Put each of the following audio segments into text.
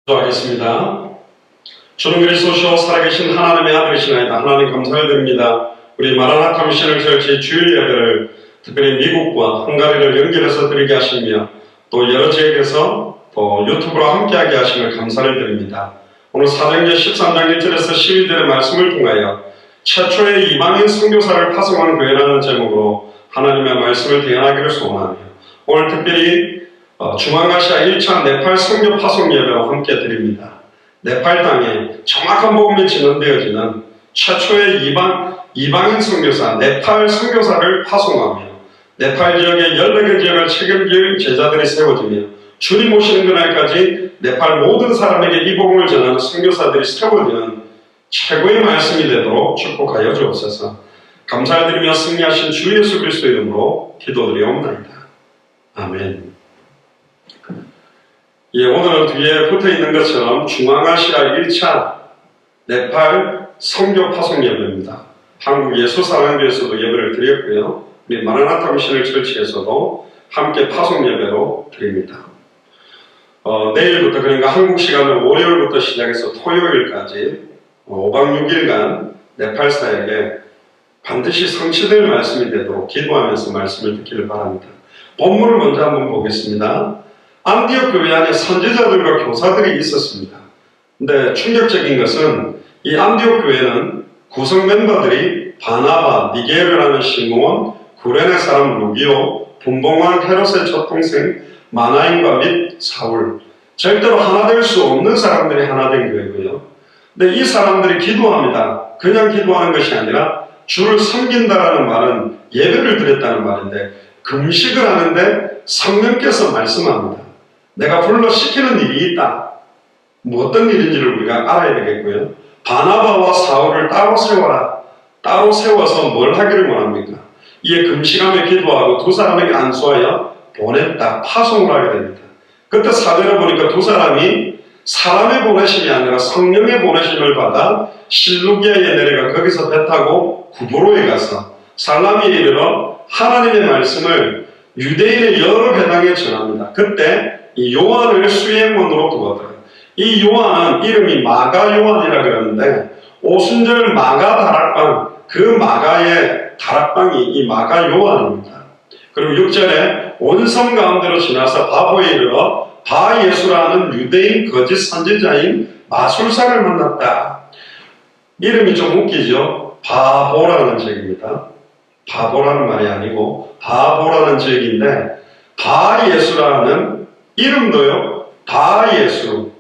기도하겠습니다. 주는 그리스도시요 살아계신 하나님의 아들이시나이다. 하나님 감사를 드립니다. 우리 마라나타 미션을 철치 주일 예배를 특별히 미국과 헝가리를 연결해서 드리게 하시며 또 여러 지역에서 또 유튜브로 함께하게 하심을 감사를 드립니다. 오늘 사도행전 13장 1절에서 12절의 말씀을 통하여 최초의 이방인 선교사를 파송한 교회라는 제목으로 하나님의 말씀을 대언하기를 소원하며 오늘 특별히 중앙아시아 1차 네팔 선교 파송 예배와 함께 드립니다. 네팔 땅에 정확한 복음이 진행되어지는 최초의 이방인 선교사 네팔 선교사를 파송하며 네팔 지역의 14개 지역을 책임질 제자들이 세워지며 주님 오시는 그날까지 네팔 모든 사람에게 이 복음을 전하는 선교사들이 세워지는 최고의 말씀이 되도록 축복하여 주옵소서. 감사를 드리며 승리하신 주 예수 그리스도 이름으로 기도드리옵나이다. 아멘. 오늘은 뒤에 붙어있는 것처럼 중앙아시아 1차 네팔 선교 파송 예배입니다. 한국 예수사랑교에서도 예배를 드렸고요. 우리 마라나타 미션을 철치에서도 함께 파송 예배로 드립니다. 내일부터 그러니까 한국 시간으로 월요일부터 시작해서 토요일까지 5박 6일간 네팔 사역에 반드시 성취될 말씀이 되도록 기도하면서 말씀을 듣기를 바랍니다. 본문을 먼저 한번 보겠습니다. 안디옥 교회 안에 선지자들과 교사들이 있었습니다. 근데 충격적인 것은 이 안디옥 교회는 구성 멤버들이 바나바, 니게르라는 시므온, 구레네 사람 루기오, 분봉왕 헤롯의 젖동생 마나임과 및 사울, 절대로 하나 될 수 없는 사람들이 하나 된 교회고요. 근데 이 사람들이 기도합니다. 그냥 기도하는 것이 아니라 주를 섬긴다라는 말은 예배를 드렸다는 말인데 금식을 하는데 성령께서 말씀합니다. 내가 불러 시키는 일이 있다. 뭐 어떤 일인지를 우리가 알아야 되겠고요. 바나바와 사울을 따로 세워라. 따로 세워서 뭘 하기를 원합니까? 이에 금식하며 기도하고 두 사람에게 안수하여 보냈다. 파송을 하게 됩니다. 그때 사도를 보니까 두 사람이 사람의 보내심이 아니라 성령의 보내심을 받아 실루기아에 내려가 거기서 배 타고 구브로에 가서 살라미에 이르러 하나님의 말씀을 유대인의 여러 배당에 전합니다. 그때 이 요한을 수행원으로 두었더라고요. 이 요한은 이름이 마가 요한이라 그러는데 오순절 마가 다락방, 그 마가의 다락방이 이 마가 요한입니다. 그리고 6절에 온성 가운데로 지나서 바보에 이르러 바 예수라는 유대인 거짓 선지자인 마술사를 만났다. 이름이 좀 웃기죠? 바보라는 지역입니다. 바보라는 말이 아니고 바보라는 지역인데 바 예수라는 이름도요. 바 예수.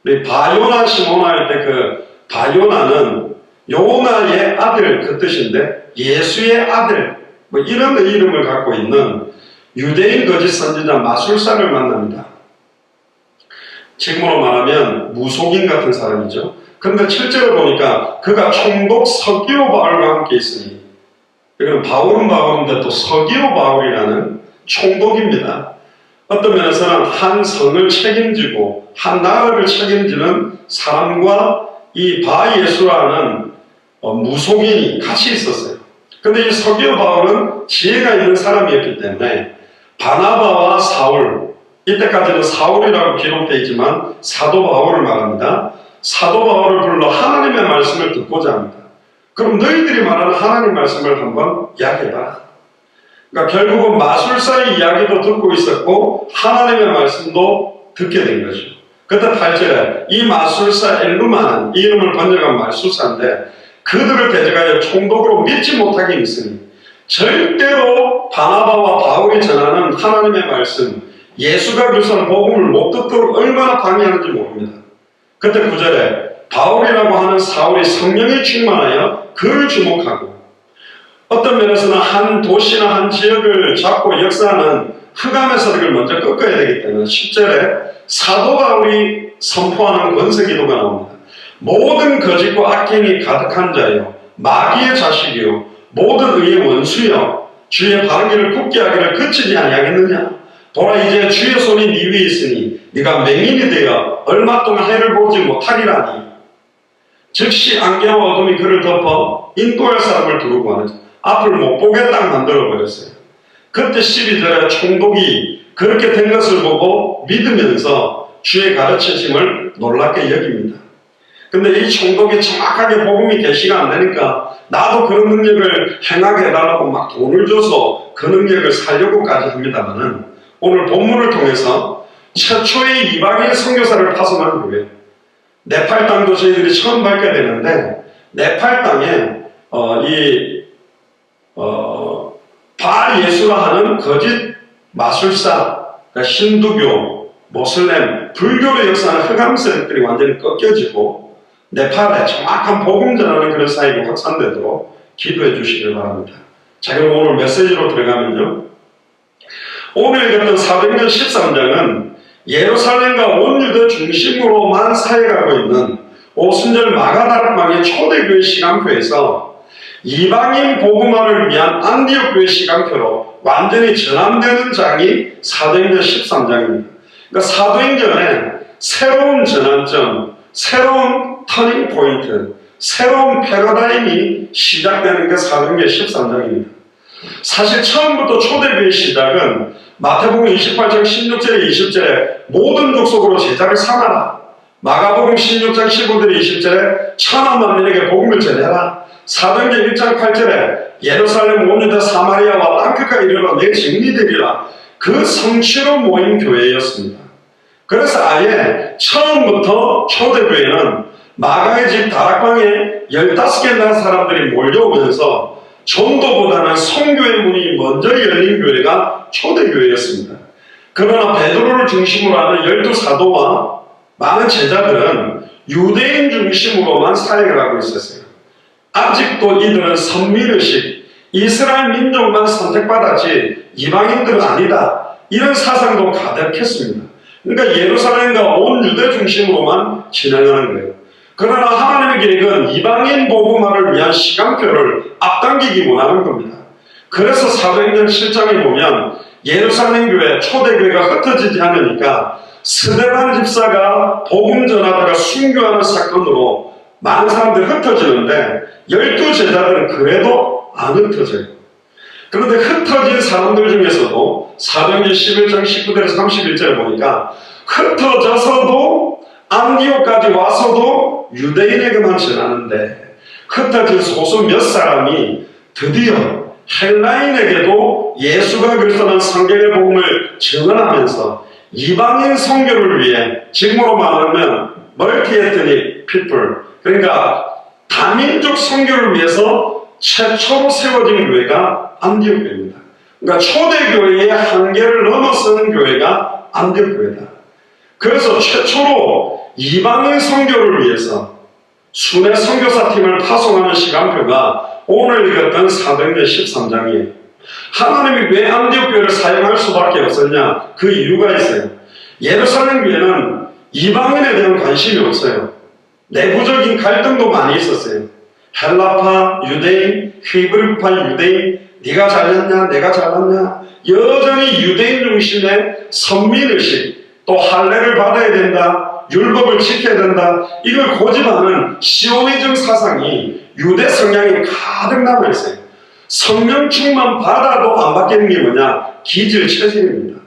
우리 바요나 시모나 할 때 그 바요나는 요나의 아들 그 뜻인데 예수의 아들 뭐 이런 이름을 갖고 있는 유대인 거짓 선지자 마술사를 만납니다. 지금으로 말하면 무속인 같은 사람이죠. 그런데 실제로 보니까 그가 총독 서기오 바울과 함께 있으니 이건 바울은 바울인데 또 서기오 바울이라는 총독입니다. 어떤 면에서는 한 성을 책임지고 한 나라를 책임지는 사람과 이 바예수라는 무속인이 같이 있었어요. 그런데 이 서기오 바울은 지혜가 있는 사람이었기 때문에 바나바와 사울, 이때까지는 사울이라고 기록되어 있지만 사도 바울을 말합니다. 사도 바울을 불러 하나님의 말씀을 듣고자 합니다. 그럼 너희들이 말하는 하나님 말씀을 한번 이야기해봐라. 그러니까 결국은 마술사의 이야기도 듣고 있었고 하나님의 말씀도 듣게 된 거죠. 그때 8절에 이 마술사 엘루마는 이 이름을 번역한 마술사인데 그들을 대적하여 총독으로 믿지 못하게 있으니 절대로 바나바와 바울이 전하는 하나님의 말씀 예수가 교사는 복음을 못 듣도록 얼마나 방해하는지 모릅니다. 그때 9절에 바울이라고 하는 사울이 성령에 충만하여 그를 주목하고 어떤 면에서는 한 도시나 한 지역을 잡고 역사하는 흑암의 세력을 먼저 꺾어야 되기 때문에 10절에 사도 바울이 선포하는 권세기도가 나옵니다. 모든 거짓과 악행이 가득한 자요 마귀의 자식이요 모든 의의 원수여 주의 바르기를 굳게 하기를 그치지 아니하겠느냐. 보라 이제 주의 손이 네 위에 있으니 네가 맹인이 되어 얼마 동안 해를 보지 못하리라니. 즉시 안개와 어둠이 그를 덮어 인도할 사람을 두르고 하는 앞을 못 보게 딱 만들어버렸어요. 그때 12절에 총독이 그렇게 된 것을 보고 믿으면서 주의 가르치심을 놀랍게 여깁니다. 근데 이 총독이 정확하게 복음이 계시가 안 되니까 나도 그런 능력을 행하게 해달라고 막 돈을 줘서 그 능력을 살려고까지 합니다만은, 오늘 본문을 통해서 최초의 이방인 선교사를 파송한 교회, 네팔 땅도 저희들이 처음 밟게 되는데, 네팔 땅에 바알 예수라 하는 거짓 마술사, 그러니까 힌두교, 모슬렘, 불교로 역사하는 흑암 세력들이 완전히 꺾여지고 네팔에 정확한 복음 전하는 그런 사역이 확산되도록 기도해 주시길 바랍니다. 자, 그럼 오늘 메시지로 들어가면요, 오늘 읽었던 사도행전 13장은 예루살렘과 온 유대 중심으로만 사역하고 있는 오순절 마가다락방의 초대교회 시간표에서 이방인 복음화를 위한 안디옥 교회 시간표로 완전히 전환되는 장이 사도행전 13장입니다. 그러니까 사도행전에 새로운 전환점, 새로운 터닝 포인트, 새로운 패러다임이 시작되는 게 사도행전 13장입니다. 사실 처음부터 초대교회 시작은 마태복음 28장 16절에 20절에 모든 족속으로 제자를 삼아라, 마가복음 16장 15절에 20절에 천하 만민에게 복음을 전해라, 사도행전 1장 8절에 예루살렘 온 유대 사마리아와 땅끝까지 이르러 내 증인이 되리라, 그 성취로 모인 교회였습니다. 그래서 아예 처음부터 초대교회는 마가의 집 다락방에 15개 나라 사람들이 몰려오면서 전도보다는 선교의 문이 먼저 열린 교회가 초대교회였습니다. 그러나 베드로를 중심으로 하는 12사도와 많은 제자들은 유대인 중심으로만 사역을 하고 있었어요. 아직도 이들은 선민의식, 이스라엘 민족만 선택받았지 이방인들은 아니다, 이런 사상도 가득했습니다. 그러니까 예루살렘과 온 유대 중심으로만 진행하는 거예요. 그러나 하나님의 계획은 이방인 복음화를 위한 시간표를 앞당기기 원하는 겁니다. 그래서 사도행전 7장에 보면 예루살렘 교회, 초대교회가 흩어지지 않으니까 스데반 집사가 복음 전하다가 순교하는 사건으로 많은 사람들이 흩어지는데 12제자들은 그래도 안 흩어져요. 그런데 흩어진 사람들 중에서도 사도행전 11장 19절에서 31절에 보니까 흩어져서도 안디옥까지 와서도 유대인에게만 전하는데, 흩어진 소수 몇 사람이 드디어 헬라인에게도 예수가 그리스도라는 성경의 복음을 증언하면서 이방인 선교를 위해, 지금으로 말하면 멀티에트닉 피플, 그러니까 다민족 선교를 위해서 최초로 세워진 교회가 안디옥 교회입니다. 그러니까 초대교회의 한계를 넘어서는 교회가 안디옥 교회다. 그래서 최초로 이방인 선교를 위해서 순회 선교사팀을 파송하는 시간표가 오늘 읽었던 사도행전 13장이에요. 하나님이 왜 안디옥 교회를 사용할 수밖에 없었냐? 그 이유가 있어요. 예루살렘 교회는 이방인에 대한 관심이 없어요. 내부적인 갈등도 많이 있었어요. 헬라파 유대인, 히브리파 유대인, 네가 잘났냐 내가 잘났냐, 여전히 유대인 중심의 선민의식, 또 할례를 받아야 된다, 율법을 지켜야 된다, 이걸 고집하는 시오니즘 사상이 유대 성향이 가득 남아있어요. 성령 충만 받아도 안 바뀌는 게 뭐냐? 기질체질입니다.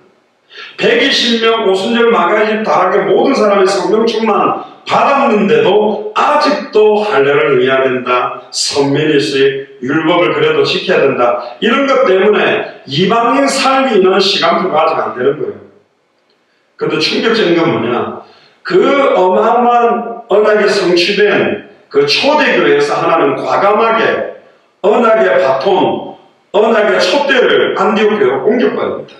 120명 오순절 마가의 집 다락의 모든 사람이 성령 충만 받았는데도 아직도 할례를 의해야 된다, 선민의식, 율법을 그래도 지켜야 된다, 이런 것 때문에 이방인 삶이 있는 시간표가 아직 안 되는 거예요. 그런데 충격적인 건 뭐냐? 그 어마어마한 언약이 성취된 그 초대교회에서 하나는 과감하게 언약의 바톤, 언약의 촛대를 안디옥 교회로 옮겨버립니다.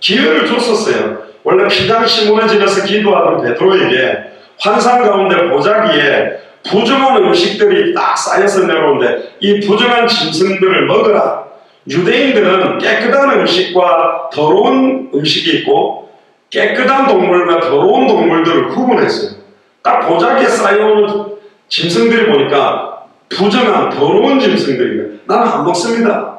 기회를 줬었어요. 원래 피장 시몬의 집에서 기도하던 베드로에게 환상 가운데 보자기에 부정한 음식들이 딱 쌓여서 내려오는데 이 부정한 짐승들을 먹으라. 유대인들은 깨끗한 음식과 더러운 음식이 있고 깨끗한 동물과 더러운 동물들을 구분했어요. 딱 보자기에 쌓여오는 짐승들이 보니까 부정한 더러운 짐승들이에요. 나는 안 먹습니다.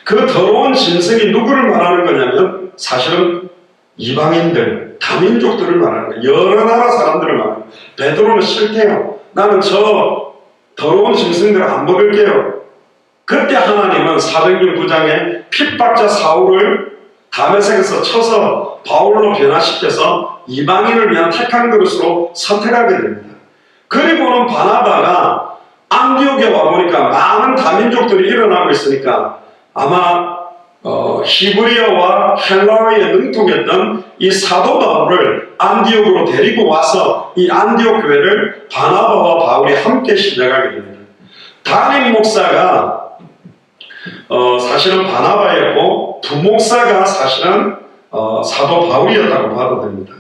그 더러운 짐승이 누구를 말하는 거냐면 사실은 이방인들, 다민족들을 말하는 거예요. 여러 나라 사람들을 말하는 거예요. 베드로는 싫대요. 나는 저 더러운 짐승들을 안 먹을게요. 그때 하나님은 사도행전 9장에 핍박자 사울을 다메섹에서 쳐서 바울로 변화시켜서 이방인을 위한 택한 그릇으로 선택하게 됩니다. 그리고는 바나바가 안디옥에 와보니까 많은 다민족들이 일어나고 있으니까 아마 히브리어와 헬라어에 능통했던 이 사도 바울을 안디옥으로 데리고 와서 이 안디옥 교회를 바나바와 바울이 함께 시작하게 됩니다. 담임 목사가 사실은 바나바였고 부목사가 사실은 사도 바울이었다고 봐도 됩니다.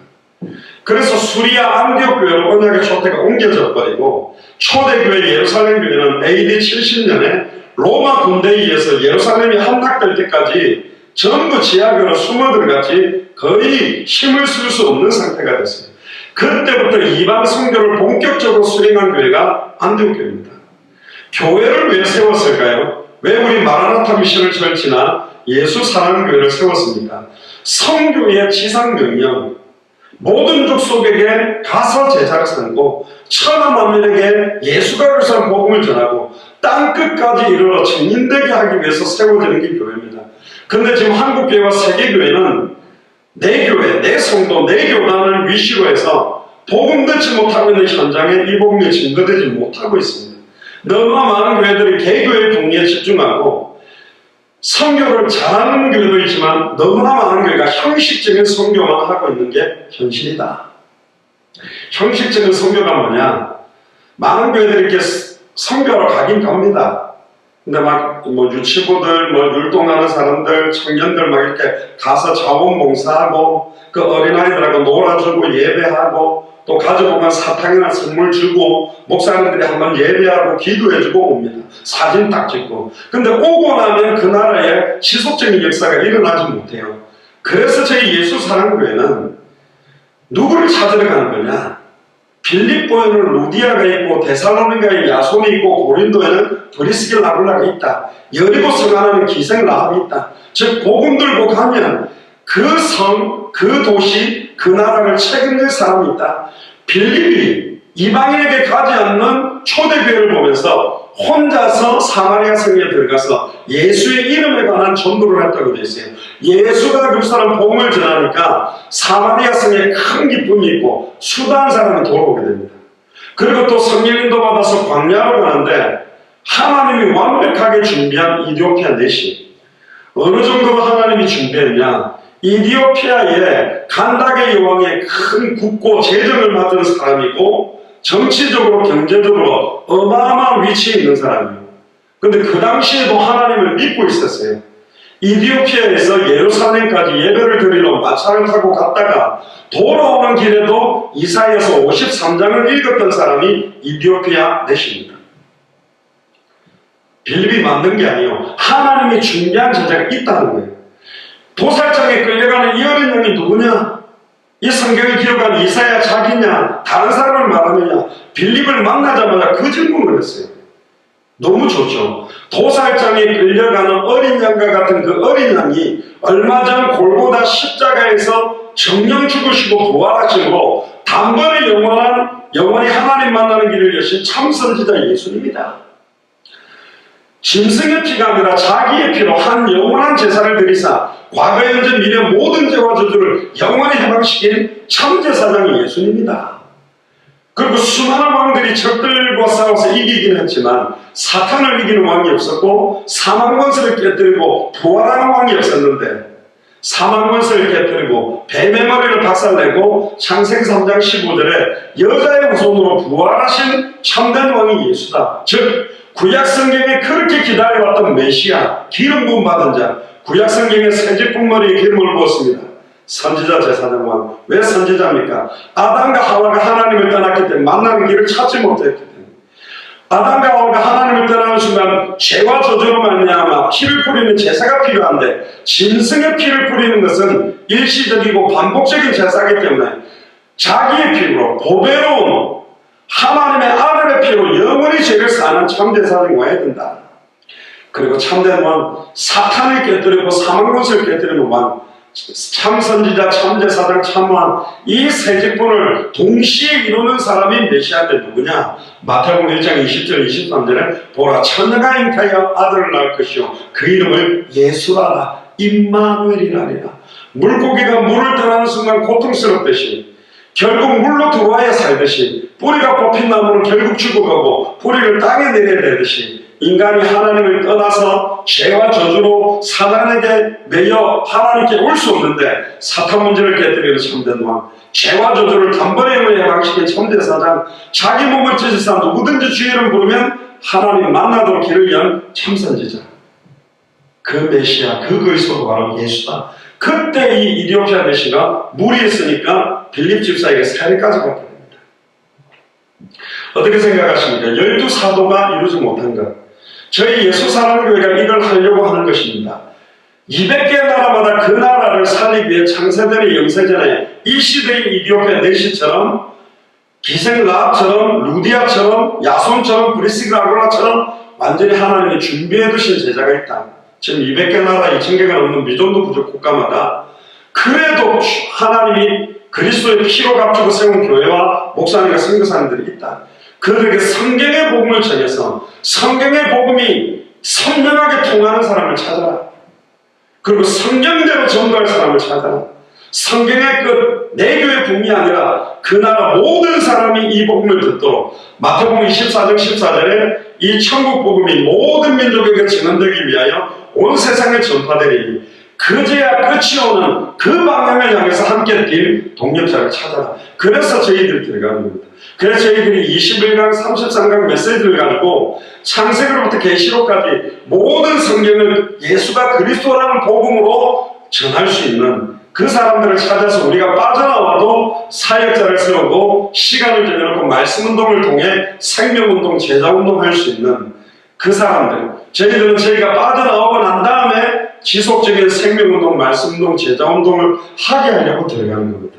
그래서 수리아 안디옥 교회로 언약의 초대가 옮겨져 버리고 초대교회 예루살렘 교회는 AD 70년에 로마 군대에 의해서 예루살렘이 함락될 때까지 전부 지하교로 숨어들어갔지 거의 힘을 쓸 수 없는 상태가 됐어요. 그때부터 이방 선교를 본격적으로 수행한 교회가 안디옥 교회입니다. 교회를 왜 세웠을까요? 왜 우리 마라나타 미션을 철치나 예수 사랑교회를 세웠습니까? 선교의 지상명령, 모든 족속에게 가서 제자를 삼고 천하 만민에게 예수가 그리스도의 복음을 전하고 땅끝까지 이르러 증인되게 하기 위해서 세워지는 게 교회입니다. 근데 지금 한국교회와 세계교회는 내 교회, 내 성도, 내 교단을 위시로 해서 복음 듣지 못하고 있는 현장에 이 복음이 증거되지 못하고 있습니다. 너무나 많은 교회들이 개교의 분리에 집중하고 선교를 잘하는 교회도 있지만 너무나 많은 교회가 형식적인 선교만 하고 있는 게 현실이다. 형식적인 선교가 뭐냐? 많은 교회들이 이렇게 선교하러 가긴 갑니다. 근데 막 유치부들, 율동하는 사람들, 청년들 막 이렇게 가서 자원봉사하고 그 어린아이들하고 놀아주고 예배하고 또 가져오면 사탕이나 선물 주고 목사님들이 한번 예배하고 기도해주고 옵니다. 사진 딱 찍고. 근데 오고 나면 그 나라에 지속적인 역사가 일어나지 못해요. 그래서 저희 예수 사랑교회는 누구를 찾으러 가는 거냐? 빌립보에는 루디아가 있고 데살로니가에 야손이 있고 고린도에는 브리스길 나굴라가 있다. 여리고 성 안에는 기생 라합이 있다. 즉 복음 들고 가면 그 성, 그 도시, 그 나라를 책임질 사람이 있다. 빌립이 이방인에게 가지 않는 초대교회를 보면서 혼자서 사마리아 성에 들어가서 예수의 이름에 관한 전도를 했다고 되어 있어요. 예수가 그 사람 복음을 전하니까 사마리아 성에 큰 기쁨이 있고 수다한 사람이 돌아오게 됩니다. 그리고 또 성령님도 받아서 광야로 가는데 하나님이 완벽하게 준비한 이디오피아 내시, 어느 정도로 하나님이 준비했냐? 이디오피아의 간다게 여왕의 큰 국고 재정을 맡은 사람이고 정치적으로 경제적으로 어마어마한 위치에 있는 사람이에요. 근데 그 당시에도 하나님을 믿고 있었어요. 이디오피아에서 예루살렘까지 예배를 드리러 마차를 타고 갔다가 돌아오는 길에도 이사야서 53장을 읽었던 사람이 이디오피아 내시입니다. 빌립이 만든 게 아니에요. 하나님이 준비한 제자가 있다는 거예요. 도살장에 끌려가는 이 어린 양이 누구냐? 이 성경을 기록한 이사야 자기냐? 다른 사람을 말하느냐? 빌립을 만나자마자 그 질문을 했어요. 너무 좋죠. 도살장에 끌려가는 어린 양과 같은 그 어린 양이 얼마 전 골고다 십자가에서 정령 죽으시고 부활하시고 단번에 영원히 하나님 만나는 길을 여신 참 선지자 예수님이다. 짐승의 피가 아니라 자기의 피로 한 영원한 제사를 드리사 과거 현재 미래 모든 죄와 저주를 영원히 해방시킨 참제사장이 예수님이다. 그리고 수많은 왕들이 적들과 싸워서 이기긴 했지만 사탄을 이기는 왕이 없었고 사망권세를 깨뜨리고 부활하는 왕이 없었는데 사망권세를 깨뜨리고 뱀의 머리를 박살내고 창세기 3장 15절에 여자의 후손으로 부활하신 참된 왕이 예수다. 즉 구약성경에 그렇게 기다려왔던 메시아, 기름 부음 받은 자, 구약성경에 새집은 머리에 기름을 부었습니다. 선지자 제사장왕. 왜 선지자입니까? 아담과 하와가 하나님을 떠났기 때문에 만나는 길을 찾지 못했기 때문에. 아담과 하와가 하나님을 떠나는 순간 죄와 저주로 말미암아 피를 뿌리는 제사가 필요한데 짐승의 피를 뿌리는 것은 일시적이고 반복적인 제사이기 때문에 자기의 피로 보배로운 하나님의 아들의 피로 영원히 죄를 사는 참제사장이 와야 된다. 그리고 참된 왕, 사탄을 깨뜨리고 사망권세를 깨뜨리는 왕, 참선지자, 참제사장, 참왕, 이 세 직분을 동시에 이루는 사람이 메시아인데 누구냐? 마태복음 1장 20절 23절에 보라 처녀가 잉태하여 아들을 낳을 것이요 그 이름을 예수라라 임마누엘이라니라. 물고기가 물을 떠나는 순간 고통스럽듯이 결국 물로 들어와야 살듯이 뿌리가 뽑힌 나무는 결국 죽어가고 뿌리를 땅에 내려내듯이 인간이 하나님을 떠나서 죄와 저주로 사단에게 매여 하나님께 올 수 없는데 사탄 문제를 깨뜨리는 참된 왕, 죄와 저주를 단번에 해방시킨 참된 사장, 자기 몸을 찢으사 누구든지 주의 이름 부르면 하나님 만나도록 길을 연 참선지자, 그 메시아, 그 그리스도가 바로 예수다. 그때 이 이디오피아 메시가 물이 있으니까 빌립 집사에게 세례까지 받게 됩니다. 어떻게 생각하십니까? 12사도가 이루지 못한 것, 저희 예수사랑교회가 이걸 하려고 하는 것입니다. 200개 나라마다 그 나라를 살리기 위해 창세전의 영세전에 이 시대의 이디오피아 내시처럼 기생 라합처럼 루디아처럼 야손처럼 브리스가 아골라처럼 완전히 하나님이 준비해 두신 제자가 있다. 지금 200개 나라 2000개가 넘는 미존도 부족 국가마다 그래도 하나님이 그리스도의 피로 값주고 세운 교회와 목사님과 선교사님들이 있다. 그들에게 성경의 복음을 전해서 성경의 복음이 선명하게 통하는 사람을 찾아라. 그리고 성경대로 전도할 사람을 찾아라. 성경의 끝, 내 교회 복음이 아니라 그 나라 모든 사람이 이 복음을 듣도록 마태복음 24장 14절에 이 천국 복음이 모든 민족에게 증언되기 위하여 온 세상에 전파되리니 그제야 끝이 오는 그 방향을 향해서 함께 뛸 동력자를 찾아라. 그래서 저희들이 들어가는 겁니다. 그래서 저희들이 21강 33강 메시지를 가지고 창세기로부터 계시록까지 모든 성경을 예수가 그리스도라는 복음으로 전할 수 있는 그 사람들을 찾아서 우리가 빠져나와도 사역자를 세우고 시간을 정해놓고 말씀운동을 통해 생명운동, 제자운동 할 수 있는 그 사람들, 저희들은 저희가 빠져나오고 난 다음에 지속적인 생명운동, 말씀운동, 제자운동을 하게 하려고 들어가는 겁니다.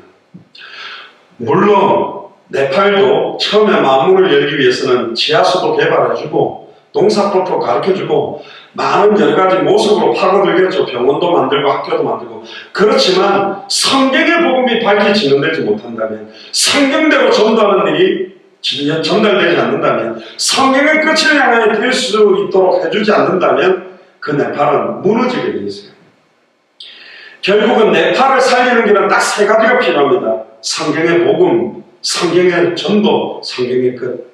물론 네팔도 처음에 만물을 열기 위해서는 지하수도 개발해주고 농사법도 가르쳐주고 많은 여러가지 모습으로 파고들겠죠. 병원도 만들고 학교도 만들고. 그렇지만 성경의 복음이 밝히 진행되지 못한다면, 성경대로 전도하는 일이 전달되지 않는다면, 성경의 끝을 향하여 될 수 있도록 해주지 않는다면 그 네팔은 무너지게 되어 있어요. 결국은 네팔을 살리는 길은 딱 세 가지가 필요합니다. 성경의 복음, 성경의 전도, 성경의 끝.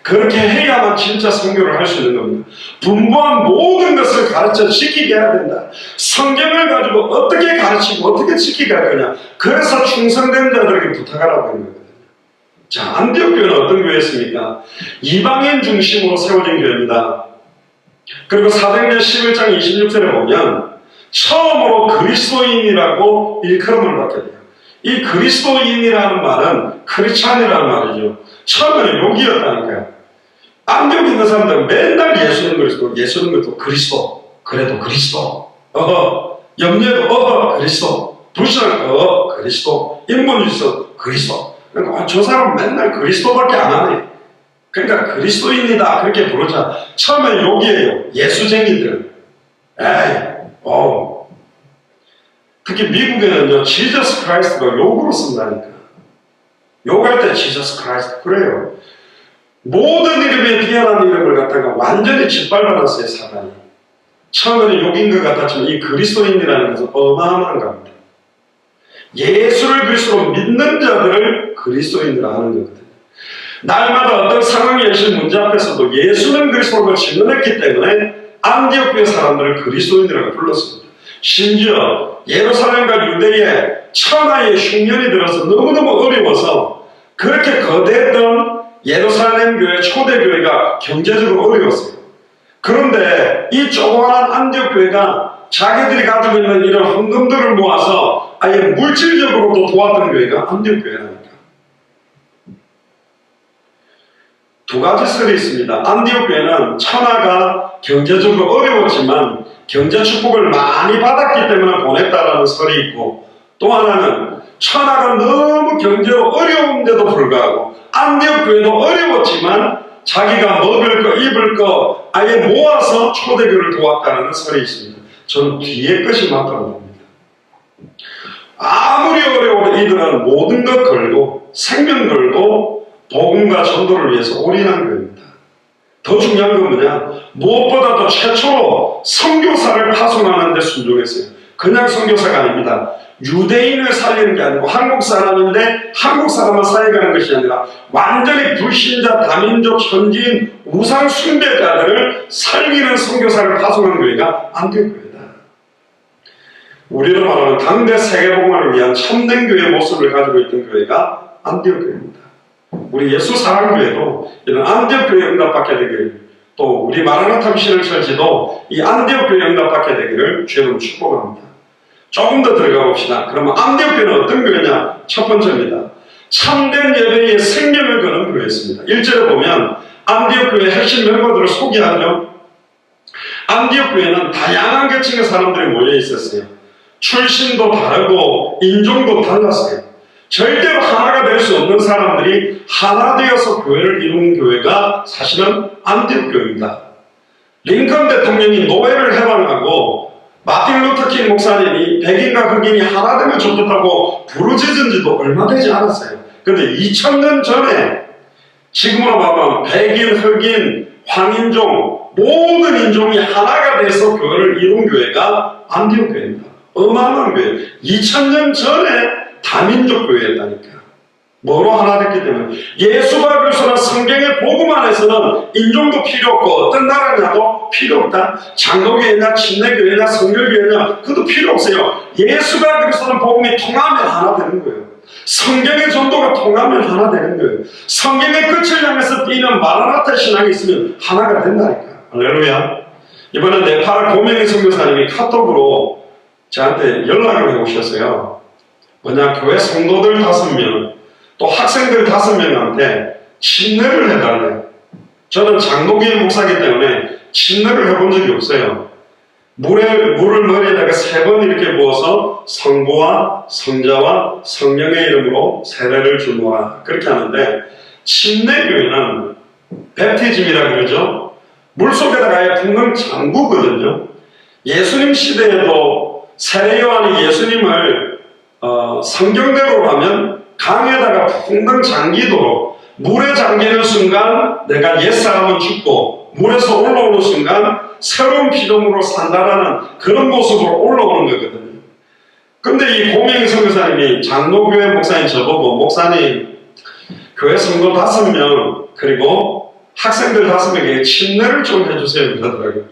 그렇게 해야만 진짜 선교를 할 수 있는 겁니다. 분부한 모든 것을 가르쳐 지키게 해야 된다. 성경을 가지고 어떻게 가르치고 어떻게 지키게 할 거냐. 그래서 충성된 자들에게 부탁하라고 하는 거거든요. 자, 안디옥 교회는 어떤 교회였습니까? 이방인 중심으로 세워진 교회입니다. 그리고 사도행전 11장 26절에 보면 처음으로 그리스도인이라고 일컬음을 받게 돼요. 이 그리스도인이라는 말은 크리스찬이라는 말이죠. 처음에는 욕이었다니까요. 안디옥 있는 사람들은 맨날 예수는 그리스도, 예수는 그리스도, 그리스도, 그래도 그리스도, 염려도 그리스도, 불신은 그리스도, 인본주의도 그리스도. 그러니까 저 사람 맨날 그리스도밖에 안 하네. 그러니까 그리스도인이다 그렇게 부르자. 처음에 욕이에요. 예수쟁이들. 특히 미국에는요, 지저스 크라이스트가 욕으로 쓴다니까. 욕할 때 지저스 크라이스트 그래요. 모든 이름에 뛰어난 이름을 갖다가 완전히 짓밟아놨어요, 사단이. 처음에는 욕인 것 같았지만 이 그리스도인이라는 것은 어마어마한 겁니다. 예수를 그리스도로 믿는 자들을 그리스도인이라 하는 거거든요. 날마다 어떤 상황이 오신 문제 앞에서도 예수는 그리스도로 증언했기 때문에 안디옥 교회 사람들을 그리스도인이라고 불렀습니다. 심지어 예루살렘과 유대에 천하의 흉년이 들어서 너무너무 어려워서 그렇게 거대했던 예루살렘 교회, 초대교회가 경제적으로 어려웠어요. 그런데 이 조그마한 안디옥 교회가 자기들이 가지고 있는 이런 헌금들을 모아서 아예 물질적으로도 도왔던 교회가 안디옥 교회라니까. 두 가지 설이 있습니다. 안디옥 교회는 천하가 경제적으로 어려웠지만 경제 축복을 많이 받았기 때문에 보냈다라는 설이 있고, 또 하나는 천하가 너무 경제로 어려운데도 불구하고 안디옥 교회도 어려웠지만 자기가 먹을 거 입을 거 아예 모아서 초대교를 도왔다는 설이 있습니다. 저는 뒤에 것이 맞다고 봅니다. 아무리 어려워도 이들은 모든 것 걸고 생명 걸고 복음과 전도를 위해서 올인한 교회입니다. 더 중요한 건 뭐냐? 무엇보다도 최초로 선교사를 파송하는 데 순종했어요. 그냥 선교사가 아닙니다. 유대인을 살리는 게 아니고 한국 사람인데 한국 사람만 살려가는 것이 아니라 완전히 불신자, 다민족, 현지인, 우상 숭배자들을 살리는 선교사를 파송하는 교회가 안디옥 교회다. 우리로 말하면 당대 세계복음화를 위한 참된 교회의 모습을 가지고 있던 교회가 안디옥 교회입니다. 우리 예수 사랑교회도 이런 안디옥 교회 응답받게 되기를, 또 우리 마라나타 미션을 철지도 이 안디옥 교회 응답받게 되기를 주여로 축복합니다. 조금 더 들어가 봅시다. 그러면 안디옥 교회는 어떤 교회냐? 첫 번째입니다. 참된 예배에 생명을 거는 교회였습니다. 1절에 보면 안디옥 교회 핵심 멤버들을 소개하죠. 안디옥 교회는 다양한 계층의 사람들이 모여 있었어요. 출신도 다르고 인종도 달랐어요. 절대로 하나가 될 수 없는 사람들이 하나 되어서 교회를 이루는 교회가 사실은 안디옥 교회입니다. 링컨 대통령이 노예를 해방하고 마틴 루터킹 목사님이 백인과 흑인이 하나 되면 좋겠다고 부르짖은 지도 얼마 되지 않았어요. 그런데 2000년 전에 지금으로 봐보면 백인, 흑인, 황인종 모든 인종이 하나가 돼서 교회를 이룬 교회가 안디옥 교회입니다. 어마어마한 교회. 2000년 전에 다민족 교회였다니까. 뭐로 하나 됐기 때문에 예수가 그리스도는 성경의 복음 안에서는 인종도 필요 없고 어떤 나라냐도 필요 없다. 장로교회냐 침례교회냐 성결교회냐 그것도 필요 없어요. 예수가 그리스도는 복음이 통하면 하나 되는 거예요. 성경의 전도가 통하면 하나 되는 거예요. 성경의 끝을 향해서 뛰는 마라나타 신앙이 있으면 하나가 된다니까. 할렐루야. 이번에 네팔 고명희 선교사님이 카톡으로 저한테 연락을 해오셨어요. 뭐냐, 교회 성도들 5명 또 학생들 5명한테 침례를 해달래. 저는 장로교회 목사이기 때문에 침례를 해본 적이 없어요. 물을 머리에다가 3번 이렇게 부어서 성부와 성자와 성령의 이름으로 세례를 주노라. 그렇게 하는데 침례교회는 베프티즘이라 그러죠. 물속에다가 아예 붕흥 잠그거든요. 예수님 시대에도 세례 요한이 예수님을 성경대로 하면 강에다가 붕당 잠기도록, 물에 잠기는 순간 내가 옛사람은 죽고 물에서 올라오는 순간 새로운 피조물로 산다라는 그런 모습으로 올라오는 거거든요. 근데 이 고명희 선교사님이 장로교회 목사님 저보고 목사님 교회 성도 5명 그리고 학생들 5명에게 침례를 좀 해주세요 그러더라고요.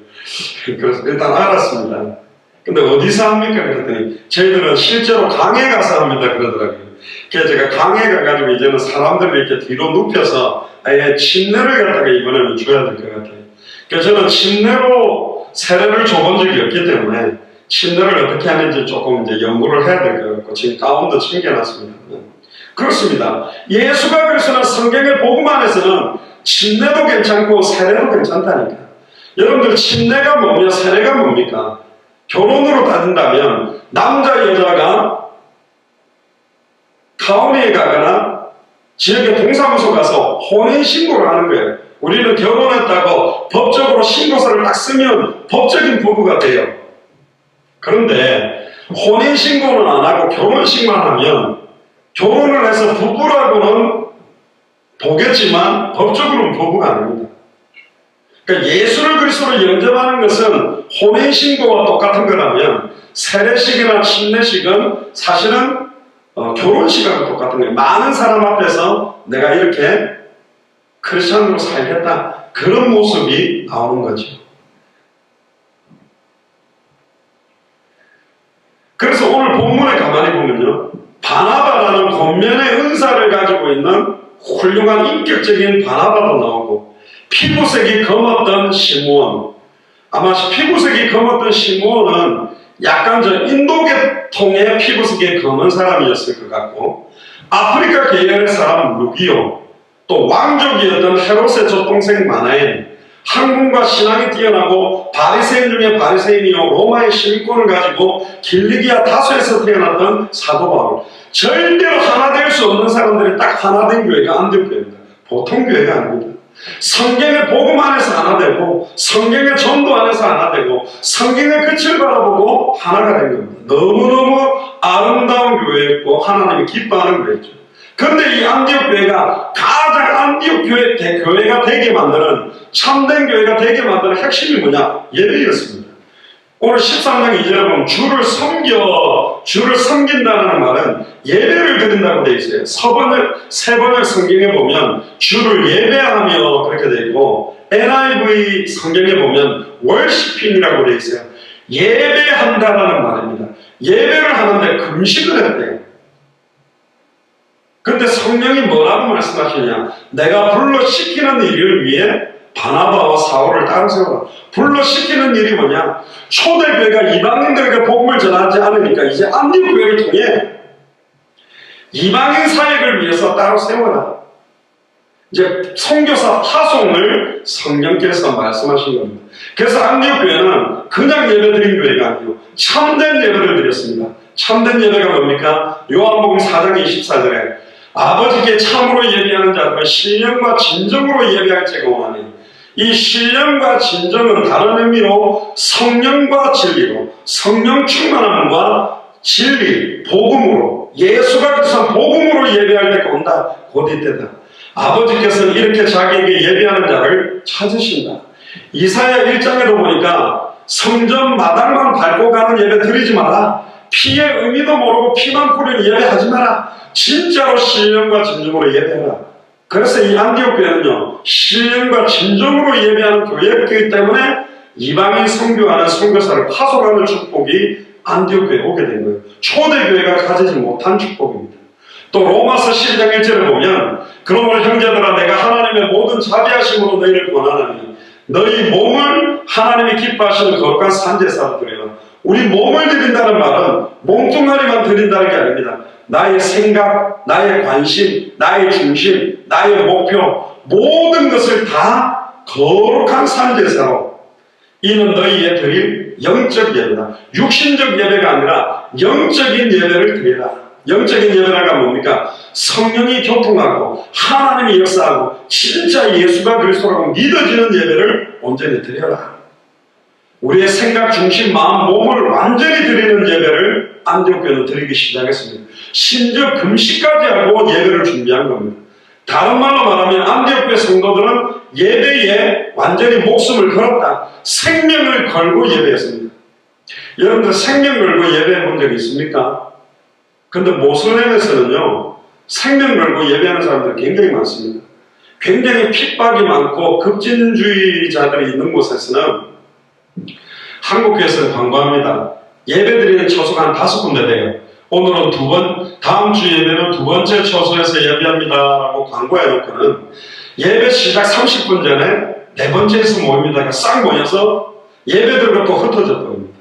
그래서 일단 알았습니다. 근데 어디서 합니까? 그랬더니 저희들은 실제로 강에 가서 합니다 그러더라고요. 그래서 제가 강에 가가지고 이제는 사람들을 이렇게 뒤로 눕혀서 아예 침례를 갖다가 이번에는 줘야 될 것 같아요. 그래서 저는 침례로 세례를 줘본 적이 없기 때문에 침례를 어떻게 하는지 조금 이제 연구를 해야 될 것 같고 지금 가운데 챙겨놨습니다. 그렇습니다. 예수가 그리스도는 성경의 복음 안에서는 침례도 괜찮고 세례도 괜찮다니까. 여러분들 침례가 뭐냐 세례가 뭡니까? 결혼으로 따진다면 남자 여자가 카운티에 가거나 지역의 동사무소 가서 혼인신고를 하는 거예요. 우리는 결혼했다고 법적으로 신고서를 딱 쓰면 법적인 부부가 돼요. 그런데 혼인신고는 안 하고 결혼식만 하면 결혼을 해서 부부라고는 보겠지만 법적으로는 부부가 아닙니다. 그러니까 예수를 그리스도로 영접하는 것은 혼인신고와 똑같은 거라면 세례식이나 침례식은 사실은 결혼식하고 똑같은 거예요. 많은 사람 앞에서 내가 이렇게 크리스찬으로 살겠다. 그런 모습이 나오는 거죠. 그래서 오늘 본문에 가만히 보면요. 바나바라는 권면의 은사를 가지고 있는 훌륭한 인격적인 바나바도 나오고 피부색이 검었던 시므온, 아마 피부색이 검었던 시므온은 약간 저 인도계통의 피부색이 검은 사람이었을 것 같고 아프리카 계열의 사람 루기오, 또 왕족이었던 헤롯의 조동생 마나엔, 학문과 신앙이 뛰어나고 바리새인 중에 바리새인이요 로마의 시민권을 가지고 길리기아 다소에서 태어났던 사도 바울. 절대로 하나 될 수 없는 사람들이 딱 하나 된 교회가 안디옥 교회입니다. 보통 교회가 아닙니다. 성경의 복음 안에서 하나 되고 성경의 전도 안에서 하나 되고 성경의 끝을 바라보고 하나가 된 겁니다. 너무너무 아름다운 교회였고 하나님이 기뻐하는 교회죠. 그런데 이 안디옥 교회가 가장 안디옥 교회가 되게 만드는 참된 교회가 되게 만드는 핵심이 뭐냐? 예배였습니다. 오늘 13장 2절에 보면 주를 섬긴다는 말은 예배를 드린다고 되어 있어요. 세 번을 성경에 보면 주를 예배하며 그렇게 되어 있고, NIV 성경에 보면 worshiping이라고 되어 있어요. 예배한다라는 말입니다. 예배를 하는데 금식을 했대요. 근데 성령이 뭐라고 말씀하시냐? 내가 불러시키는 일을 위해 바나바와 사울을 따로 세워라. 불러시키는 일이 뭐냐? 초대교회가 이방인들에게 복음을 전하지 않으니까 이제 안디옥교회를 통해 이방인 사역을 위해서 따로 세워라. 이제 선교사 파송을 성령께서 말씀하신 겁니다. 그래서 안디옥교회는 그냥 예배드린 교회가 아니고 참된 예배를 드렸습니다. 참된 예배가 뭡니까? 요한복음 4장 24절에 아버지께 참으로 예배하는 자들은 신령과 진정으로 예배할 자가 원하니, 이 신령과 진정은 다른 의미로 성령과 진리로, 성령 충만함과 진리, 복음으로, 예수가 그리스도 복음으로 예배할 때가 온다. 곧 이때다. 아버지께서는 이렇게 자기에게 예배하는 자를 찾으신다. 이사야 1장에도 보니까 성전 마당만 밟고 가는 예배 드리지 마라. 피의 의미도 모르고 피만 뿌리는 예배하지 마라. 진짜로 신령과 진정으로 예배하라. 그래서 이 안디옥교회는요, 신령과 진정으로 예배하는 교회였기 때문에 이방인 선교하는 선교사를 파송하는 축복이 안디옥교회에 오게 된 거예요. 초대교회가 가지지 못한 축복입니다. 또 로마서 12장 1절에 보면 그러므로 형제들아 내가 하나님의 모든 자비하심으로 너희를 권하나니 너희 몸을 하나님이 기뻐하시는 거룩한 산제사로 드려라. 우리 몸을 드린다는 말은 몸뚱아리만 드린다는 게 아닙니다. 나의 생각, 나의 관심, 나의 중심, 나의 목표, 모든 것을 다 거룩한 산제사로, 이는 너희에 드릴 영적 예배다. 육신적 예배가 아니라 영적인 예배를 드리라. 영적인 예배가 뭡니까? 성령이 교통하고 하나님이 역사하고 진짜 예수가 그리스도라고 믿어지는 예배를 온전히 드려라. 우리의 생각, 중심, 마음, 몸을 완전히 드리는 예배를 안디옥교회는 드리기 시작했습니다. 심지어 금식까지 하고 예배를 준비한 겁니다. 다른 말로 말하면 안디옥교회 성도들은 예배에 완전히 목숨을 걸었다. 생명을 걸고 예배했습니다. 여러분들 생명 걸고 예배해 본 적이 있습니까? 근데 모슬렘에서는요, 생명 걸고 예배하는 사람들이 굉장히 많습니다. 굉장히 핍박이 많고 급진주의자들이 있는 곳에서는 한국교회에서는 광고합니다. 예배드리는 처소가 한 5군데 돼요. 오늘은 다음 주 예배는 2번째 처소에서 예배합니다 라고 광고해놓고는 예배 시작 30분 전에 4번째에서 모입니다. 싹 모여서 예배들과 또 흩어져 버립니다.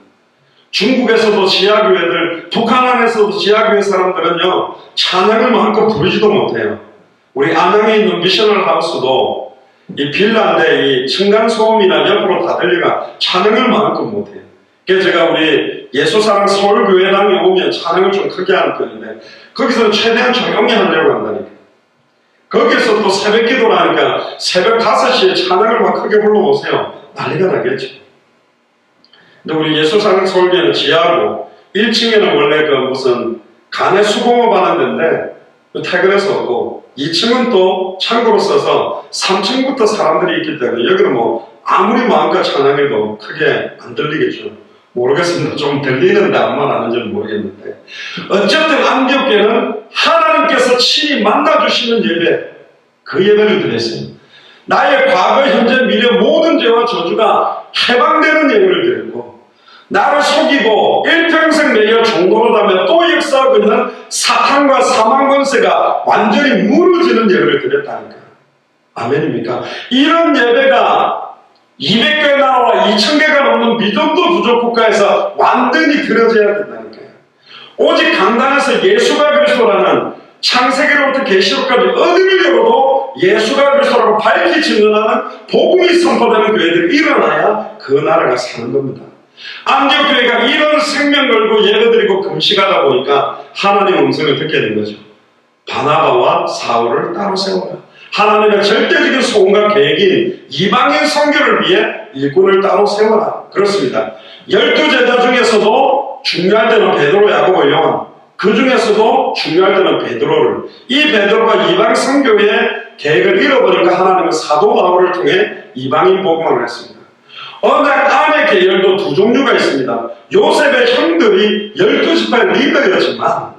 중국에서도 지하교회들, 북한 안에서도 지하교회 사람들은요, 찬양을 마음껏 부르지도 못해요. 우리 안양에 있는 미셔널 하우스도 이 빌라인데 이 층간소음이나 옆으로 다 들리가 찬양을 마음껏 못해요. 그래서 제가 우리 예수사랑 서울교회당에 오면 찬양을 좀 크게 하는 편인데 거기서는 최대한 조용히 하려고 한다니까. 거기서 또 새벽 기도를 하니까 새벽 5시에 찬양을 막 크게 불러보세요. 난리가 나겠죠. 근데 우리 예수사랑 서울교회는 지하고 1층에는 원래 그 무슨 간의 수공업 하는 데인데 퇴근해서 오고 2층은 또 창고로 써서 3층부터 사람들이 있기 때문에 여기는 뭐 아무리 마음껏 찬양해도 크게 안 들리겠죠. 모르겠습니다. 좀 들리는데 암만 아는지는 모르겠는데 어쨌든 안디옥교회는 하나님께서 친히 만나주시는 예배, 그 예배를 드렸어요. 나의 과거, 현재, 미래 모든 죄와 저주가 해방되는 예배를 드렸고 나를 속이고 일평생 매여 종로로 다며 또 역사하고 있는 사탄과 사망 권세가 완전히 무너지는 예배를 드렸다니까. 아멘입니까? 이런 예배가 200개 나라와 2000개가 넘는 믿음도 부족 국가에서 완전히 드려져야 된다니까요. 오직 강단에서 예수가 그리스도라는 창세기로부터 계시록까지 어디를 열어도 예수가 그리스도라고 밝히 증언하는 복음이 선포되는 교회들이 일어나야 그 나라가 사는 겁니다. 안디옥교회가 이런 생명 걸고 예배드리고 금식하다 보니까 하나님의 음성을 듣게 된 거죠. 바나바와 사울을 따로 세워라. 하나님의 절대적인 소원과 계획인 이방인 선교를 위해 일꾼을 따로 세워라. 그렇습니다. 12제자 중에서도 중요할 때는 베드로, 야고보, 요한, 그 중에서도 중요할 때는 베드로를, 이 베드로가 이방 선교의 계획을 잃어버리니까 하나님은 사도 바울을 통해 이방인 복음을 했습니다. 언약 안의 계열도 두 종류가 있습니다. 요셉의 형들이 12지파의 리더였지만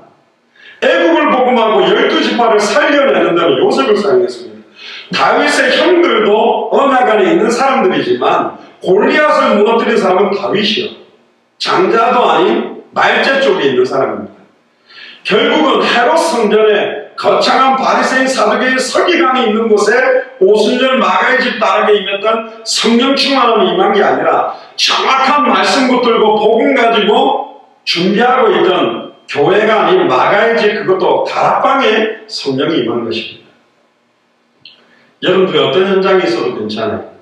애국을 복음하고 12지파를 살려내는 데는 요셉을 사용했습니다. 다윗의 형들도 언약 안에 있는 사람들이지만 골리앗을 무너뜨린 사람은 다윗이요. 장자도 아닌 말제 쪽에 있는 사람입니다. 결국은 헤롯 성전에 거창한 바리새인 사두개의 서기관이 있는 곳에 오순절 마가의 집 다락에 임했던 성령 충만함이 임한 게 아니라 정확한 말씀 붙들고 복음 가지고 준비하고 있던 교회가 아닌 마가의 집, 그것도 다락방에 성령이 임한 것입니다. 여러분들이 어떤 현장에 있어도 괜찮아요.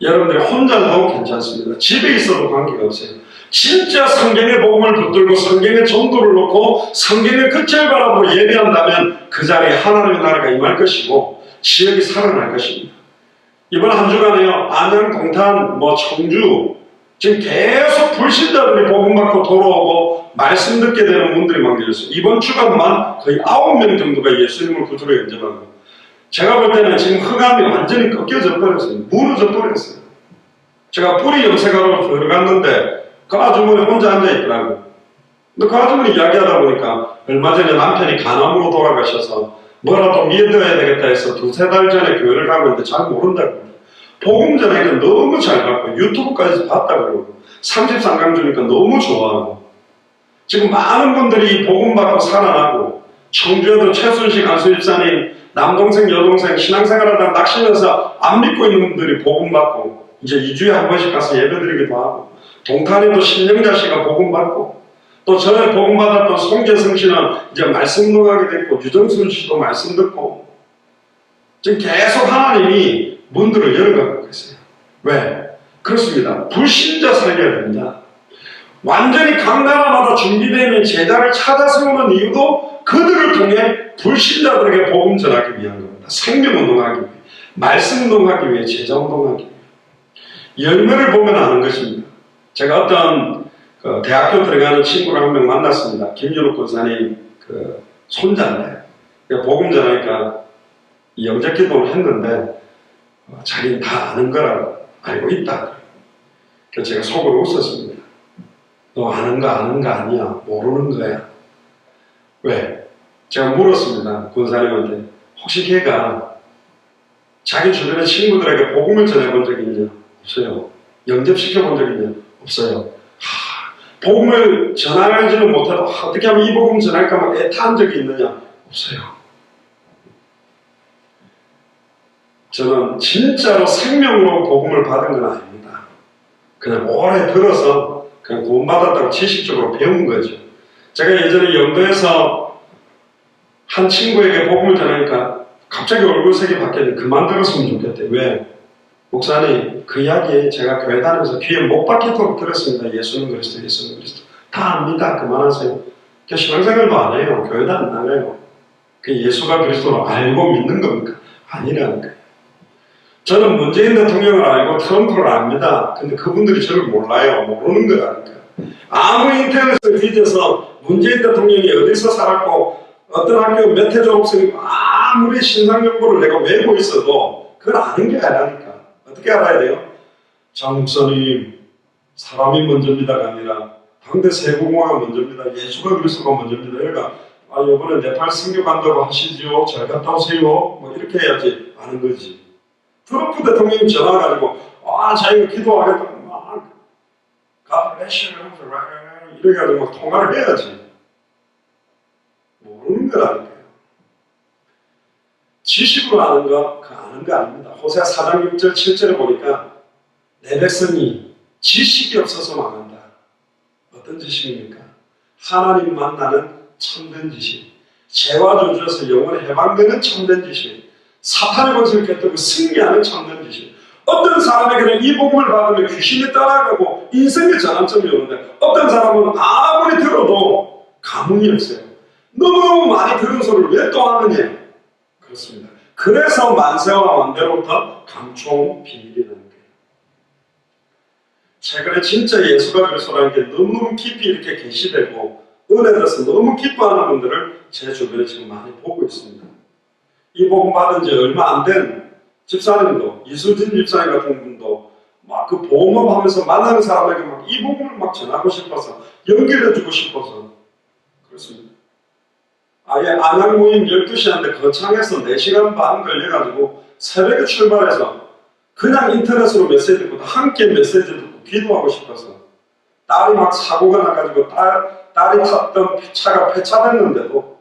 여러분들이 혼자도 괜찮습니다. 집에 있어도 관계가 없어요. 진짜 성경의 복음을 붙들고 성경의 전도를 놓고 성경의 끝을 바라보고 예배한다면 그 자리에 하나님의 나라가 임할 것이고 지역이 살아날 것입니다. 이번 한 주간에요, 안양, 동탄, 청주 지금 계속 불신자들이 복음 받고 돌아오고 말씀 듣게 되는 분들이 많겠어요. 이번 주간만 거의 9명 정도가 예수님을 구주로 영접하고, 제가 볼 때는 지금 흑암이 완전히 꺾여져 버렸어요. 무너져 버렸어요. 제가 뿌리 염색하러 들어갔는데 그 아주머니 혼자 앉아있더라고요. 근데 그 아주머니 이야기하다 보니까 얼마 전에 남편이 간암으로 돌아가셔서 뭐라도 믿어야 되겠다 해서 2-3달 전에 교회를 가고 있는데 잘 모른다고. 복음 전하니까 너무 잘 받고 유튜브까지 봤다고 그러고 33강 주니까 너무 좋아하고, 지금 많은 분들이 복음 받고 살아나고, 청주에도 최순식 안수집사님 남동생 여동생 신앙생활하다 낙심해서 안 믿고 있는 분들이 복음 받고 이제 2주에 한 번씩 가서 예배드리기도 하고, 동탄에도 신령자 씨가 복음 받고, 또 전에 복음 받았던 송재성 씨는 이제 말씀 동하게 됐고, 유정순 씨도 말씀 듣고, 지금 계속 하나님이 문들을 열어가고 계세요. 왜? 그렇습니다. 불신자 살려야 됩니다. 완전히 각 나라마다 준비되는 제자를 찾아 세우는 이유도 그들을 통해 불신자들에게 복음 전하기 위한 겁니다. 생명운동하기 위해, 말씀운동하기 위해, 제자운동하기 위해. 열매를 보면 아는 것입니다. 제가 어떤 대학교 들어가는 친구를 한 명 만났습니다. 김윤욱 권사님 손자인데, 복음 전하니까 영접 기도를 했는데 자기는 다 아는 거라고 알고 있다. 그래서 제가 속으로 웃었습니다. 너 아는 거 아니야. 모르는 거야. 왜? 제가 물었습니다. 권사님한테. 혹시 걔가 자기 주변의 친구들에게 복음을 전해본 적이 있냐? 없어요. 영접시켜본 적이 있냐? 없어요. 복음을 전하지는 못해도 어떻게 하면 이 복음 전할까 막 애타한 적이 있느냐? 없어요. 저는 진짜로 생명으로 복음을 받은 건 아닙니다. 그냥 오래 들어서 그냥 구원받았다고 지식적으로 배운 거죠. 제가 예전에 영도에서 한 친구에게 복음을 전하니까 갑자기 얼굴색이 바뀌었는데 그만 들었으면 좋겠대. 왜? 목사님, 그 이야기 제가 교회 다니면서 귀에 못 박히도록 들었습니다. 예수는 그리스도, 예수는 그리스도. 다 압니다. 그만하세요. 신앙생활도 안 해요. 교회도 안 나가요. 그 예수가 그리스도로 알고 믿는 겁니까? 아니라는 거예요. 저는 문재인 대통령을 알고 트럼프를 압니다. 근데 그분들이 저를 몰라요. 모르는 거라니까. 아무 인터넷을 뒤져서 문재인 대통령이 어디서 살았고 어떤 학교 몇 해 졸업생이고 아무리 신상 정보를 내가 외고 있어도 그걸 아는 게 아니라니까. 어떻게 알아야 돼요? 장 목사님, 사람이 먼저입니다가 아니라 당대 세공화가 먼저입니다. 예수가 그리스도가 먼저입니다. 그러니까 이번에 네팔 선교 간다고 하시죠. 잘 갔다 오세요. 뭐 이렇게 해야지 아는 거지. 트럼프 대통령이 전화가지고 자기가 기도하겠다고 막 God bless you 이래가지고 막 통화를 해야지. 모르는 거라니까요. 지식으로 아는 거, 그 아는 거 아닙니다. 호세아 4장 6절 7절에 보니까 내 백성이 지식이 없어서 망한다. 어떤 지식입니까? 하나님 만나는 참된 지식, 죄와 저주에서 영원히 해방되는 참된 지식, 사탄의 권세를 깨뜨리고 승리하는 참된 지식. 어떤 사람에게는 이 복음을 받으면 귀신이 따라가고 인생의 전환점이 오는데, 어떤 사람은 아무리 들어도 감흥이 없어요. 너무너무 많이 들은 소리를 왜 또 하느냐? 그렇습니다. 그래서 만세와 완대로부터 감총 비밀이라는 거예요. 최근에 진짜 예수가 그리스도라는 게 너무너무 깊이 이렇게 계시되고 은혜 들어서 너무 기뻐하는 분들을 제 주변에 지금 많이 보고 있습니다. 이 복음 받은 지 얼마 안 된 집사님도, 이수진 집사님 같은 분도 막 그 보험업하면서 만나는 사람에게 막 이 복음을 막 전하고 싶어서 연결해주고 싶어서 그렇습니다. 아예 안양 모임 12시 하는데 거창에서 4시간 반 걸려가지고 새벽에 출발해서 그냥 인터넷으로 메시지 듣고 함께 메시지 듣고 기도하고 싶어서 딸이 막 사고가 나가지고 딸이 탔던 차가 폐차됐는데도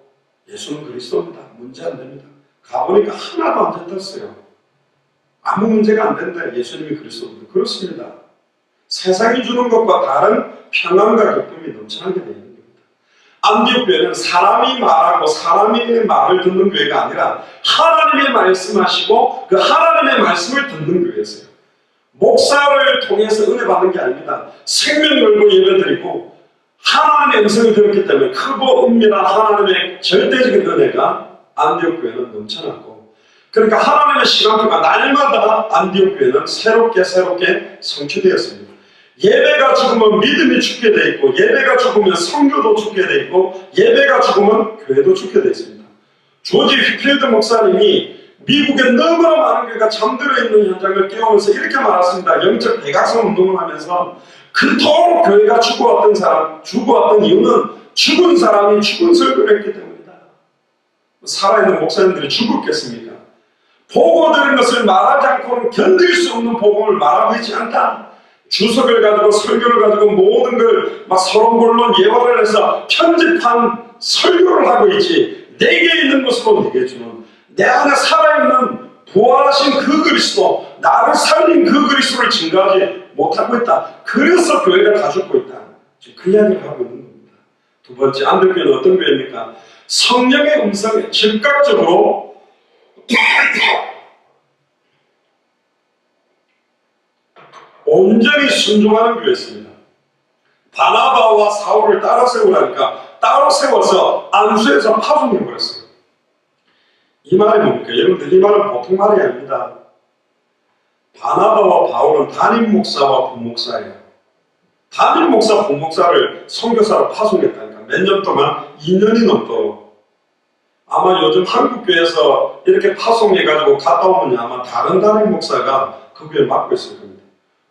예수는 그리스도입니다. 문제 안 됩니다. 가보니까 하나도 안 잡혔어요. 아무 문제가 안 된다. 예수님이 그리스도입니다. 그렇습니다. 세상이 주는 것과 다른 평안과 기쁨이 넘쳐나게 되어 있는 겁니다. 안디옥 교회는 사람이 말하고 사람의 말을 듣는 교회가 아니라 하나님의 말씀하시고 그 하나님의 말씀을 듣는 교회였어요. 목사를 통해서 은혜 받는 게 아닙니다. 생명 걸고 예배드리고 하나님의 음성을 들었기 때문에 크고 은밀한 하나님의 절대적인 은혜가 안디옥 교회는 넘쳐났고, 그러니까 하나님의 시간표가 날마다 안디옥 교회는 새롭게 성취되었습니다. 예배가 죽으면 믿음이 죽게 돼 있고, 예배가 죽으면 성교도 죽게 돼 있고, 예배가 죽으면 교회도 죽게 돼 있습니다. 조지 휘필드 목사님이 미국에 너무나 많은 교회가 잠들어 있는 현장을 깨우면서 이렇게 말했습니다. 영적 대각성 운동을 하면서 그토록 교회가 죽어왔던 이유는 죽은 사람이 죽은 설교를 했기 때문이다. 살아있는 목사님들이 죽었겠습니까? 보고 들은 것을 말하지 않고는 견딜 수 없는 복음을 말하고 있지 않다. 주석을 가지고 설교를 가지고 모든 걸 막 서론본론 예화를 해서 편집한 설교를 하고 있지, 내게 있는 것으로 내게 주는 내 안에 살아있는 부활하신 그 그리스도, 나를 살린 그 그리스도를 증거하지 못하고 있다. 그래서 교회가 다 죽고 있다. 지금 그 이야기를 하고 있는 겁니다. 두 번째, 안디옥교회는 어떤 교회입니까? 성령의 음성에 즉각적으로 온전히 순종하는 교회였습니다. 바나바와 사울을 따로 세우라니까 따로 세워서 안수해서 파송해버렸어요. 이 말이 뭡니까? 여러분들, 이 말은 보통 말이 아닙니다. 바나바와 바울은 담임 목사와 부목사예요. 담임 목사, 부목사를 선교사로 파송했다니까. 몇 년 동안 2년이 넘도록. 아마 요즘 한국교회에서 이렇게 파송해가지고 갔다 오면 아마 다른 담임 목사가 그 교회 맡고 있을 겁니다.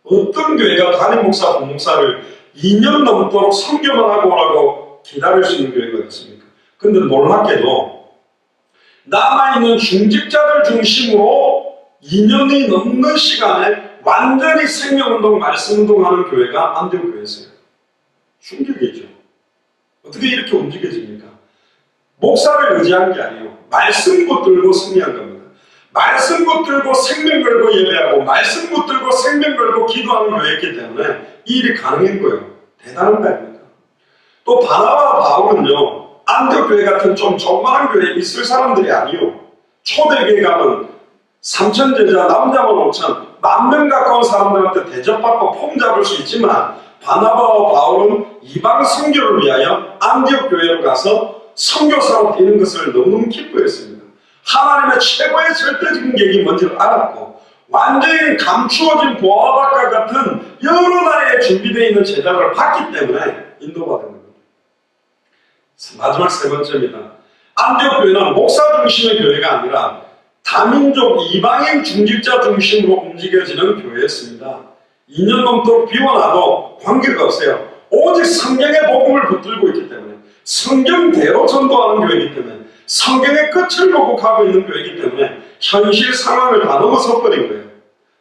어떤 교회가 담임 목사, 부목사를 2년 넘도록 선교만 하고 오라고 기다릴 수 있는 교회가 있습니까? 근데 놀랍게도 남아있는 중직자들 중심으로 2년이 넘는 시간에 완전히 생명운동, 말씀운동하는 교회가 안디옥 교회였어요. 충격이죠. 어떻게 이렇게 움직여집니까? 목사를 의지한 게 아니에요. 말씀 붙들고 승리한 겁니다. 말씀 붙들고 생명 걸고 예배하고 말씀 붙들고 생명 걸고 기도하는 교회였기 때문에 이 일이 가능한 거예요. 대단한 거 아닙니까? 또 바나바와 바울은요, 안디옥 교회 같은 좀 조그마한 교회에 있을 사람들이 아니요. 초대교회 가면 3,000 제자, 남자만 5,000, 10,000명 가까운 사람들한테 대접받고 폼 잡을 수 있지만 바나바와 바울은 이방 선교를 위하여 안디옥 교회로 가서 선교사로 되는 것을 너무너무 기뻐했습니다. 하나님의 최고의 절대적인 계획이 뭔지를 알았고 완전히 감추어진 보아박과 같은 여러 나라에 준비되어 있는 제자를 봤기 때문에 인도받은 겁니다. 마지막 세 번째입니다. 안디옥 교회는 목사 중심의 교회가 아니라 다민족 이방인 중직자 중심으로 움직여지는 교회였습니다. 2년 넘도록 비워놔도 관계가 없어요. 오직 성경의 복음을 붙들고 있기 때문에, 성경대로 전도하는 교회이기 때문에, 성경의 끝을 보고 가고 있는 교회이기 때문에 현실 상황을 다 넘어서 버린 거예요.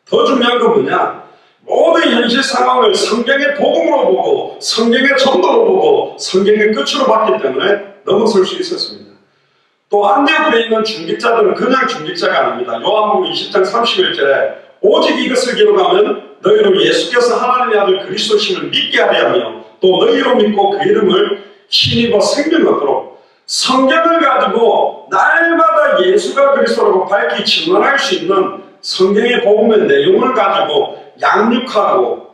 더 중요한 건 뭐냐? 모든 현실 상황을 성경의 복음으로 보고 성경의 전도로 보고 성경의 끝으로 봤기 때문에 넘어설 수 있었습니다. 또 안디옥에 있는 중직자들은 그냥 중직자가 아닙니다. 요한복음 20장 31절에 오직 이것을 기록하면 너희로 예수께서 하나님의 아들 그리스도심을 믿게 하려 하며 또 너희로 믿고 그 이름을 힘입어 생명을 얻도록, 성경을 가지고 날마다 예수가 그리스도라고 밝히 증언할 수 있는 성경의 복음의 내용을 가지고 양육하고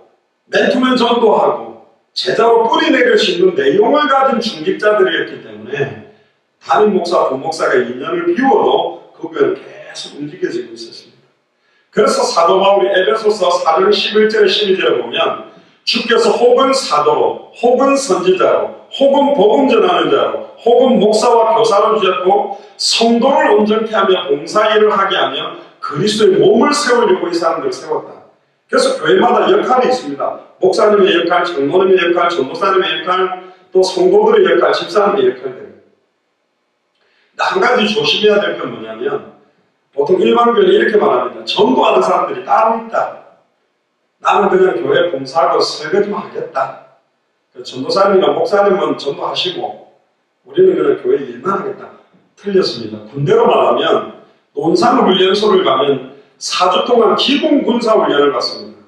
맨투맨 전도하고 제자로 뿌리내릴 수 있는 내용을 가진 중직자들이었기 때문에 담임 목사, 부목사가 2년을 비워도 그 교회는 계속 움직여지고 있었습니다. 그래서 사도 바울이 에베소서 4장 11절에 12절에 보면 주께서 혹은 사도로, 혹은 선지자로, 혹은 복음 전하는 자로, 혹은 목사와 교사로 주셨고 성도를 온전케 하며 봉사일을 하게 하며 그리스도의 몸을 세우려고 이 사람들을 세웠다. 그래서 교회마다 역할이 있습니다. 목사님의 역할, 장로님의 역할, 전도사님의 역할, 또 성도들의 역할, 집사님의 역할들. 한 가지 조심해야 될 건 뭐냐면 보통 일반 교회는 이렇게 말합니다. 전도하는 사람들이 따로 있다. 나는 그냥 교회 봉사하고 설거지만 하겠다. 전도사님이나 목사님은 전도하시고 우리는 그냥 교회 일만 하겠다. 틀렸습니다. 군대로 말하면 논산훈련소를 가면 4주 동안 기본 군사훈련을 받습니다.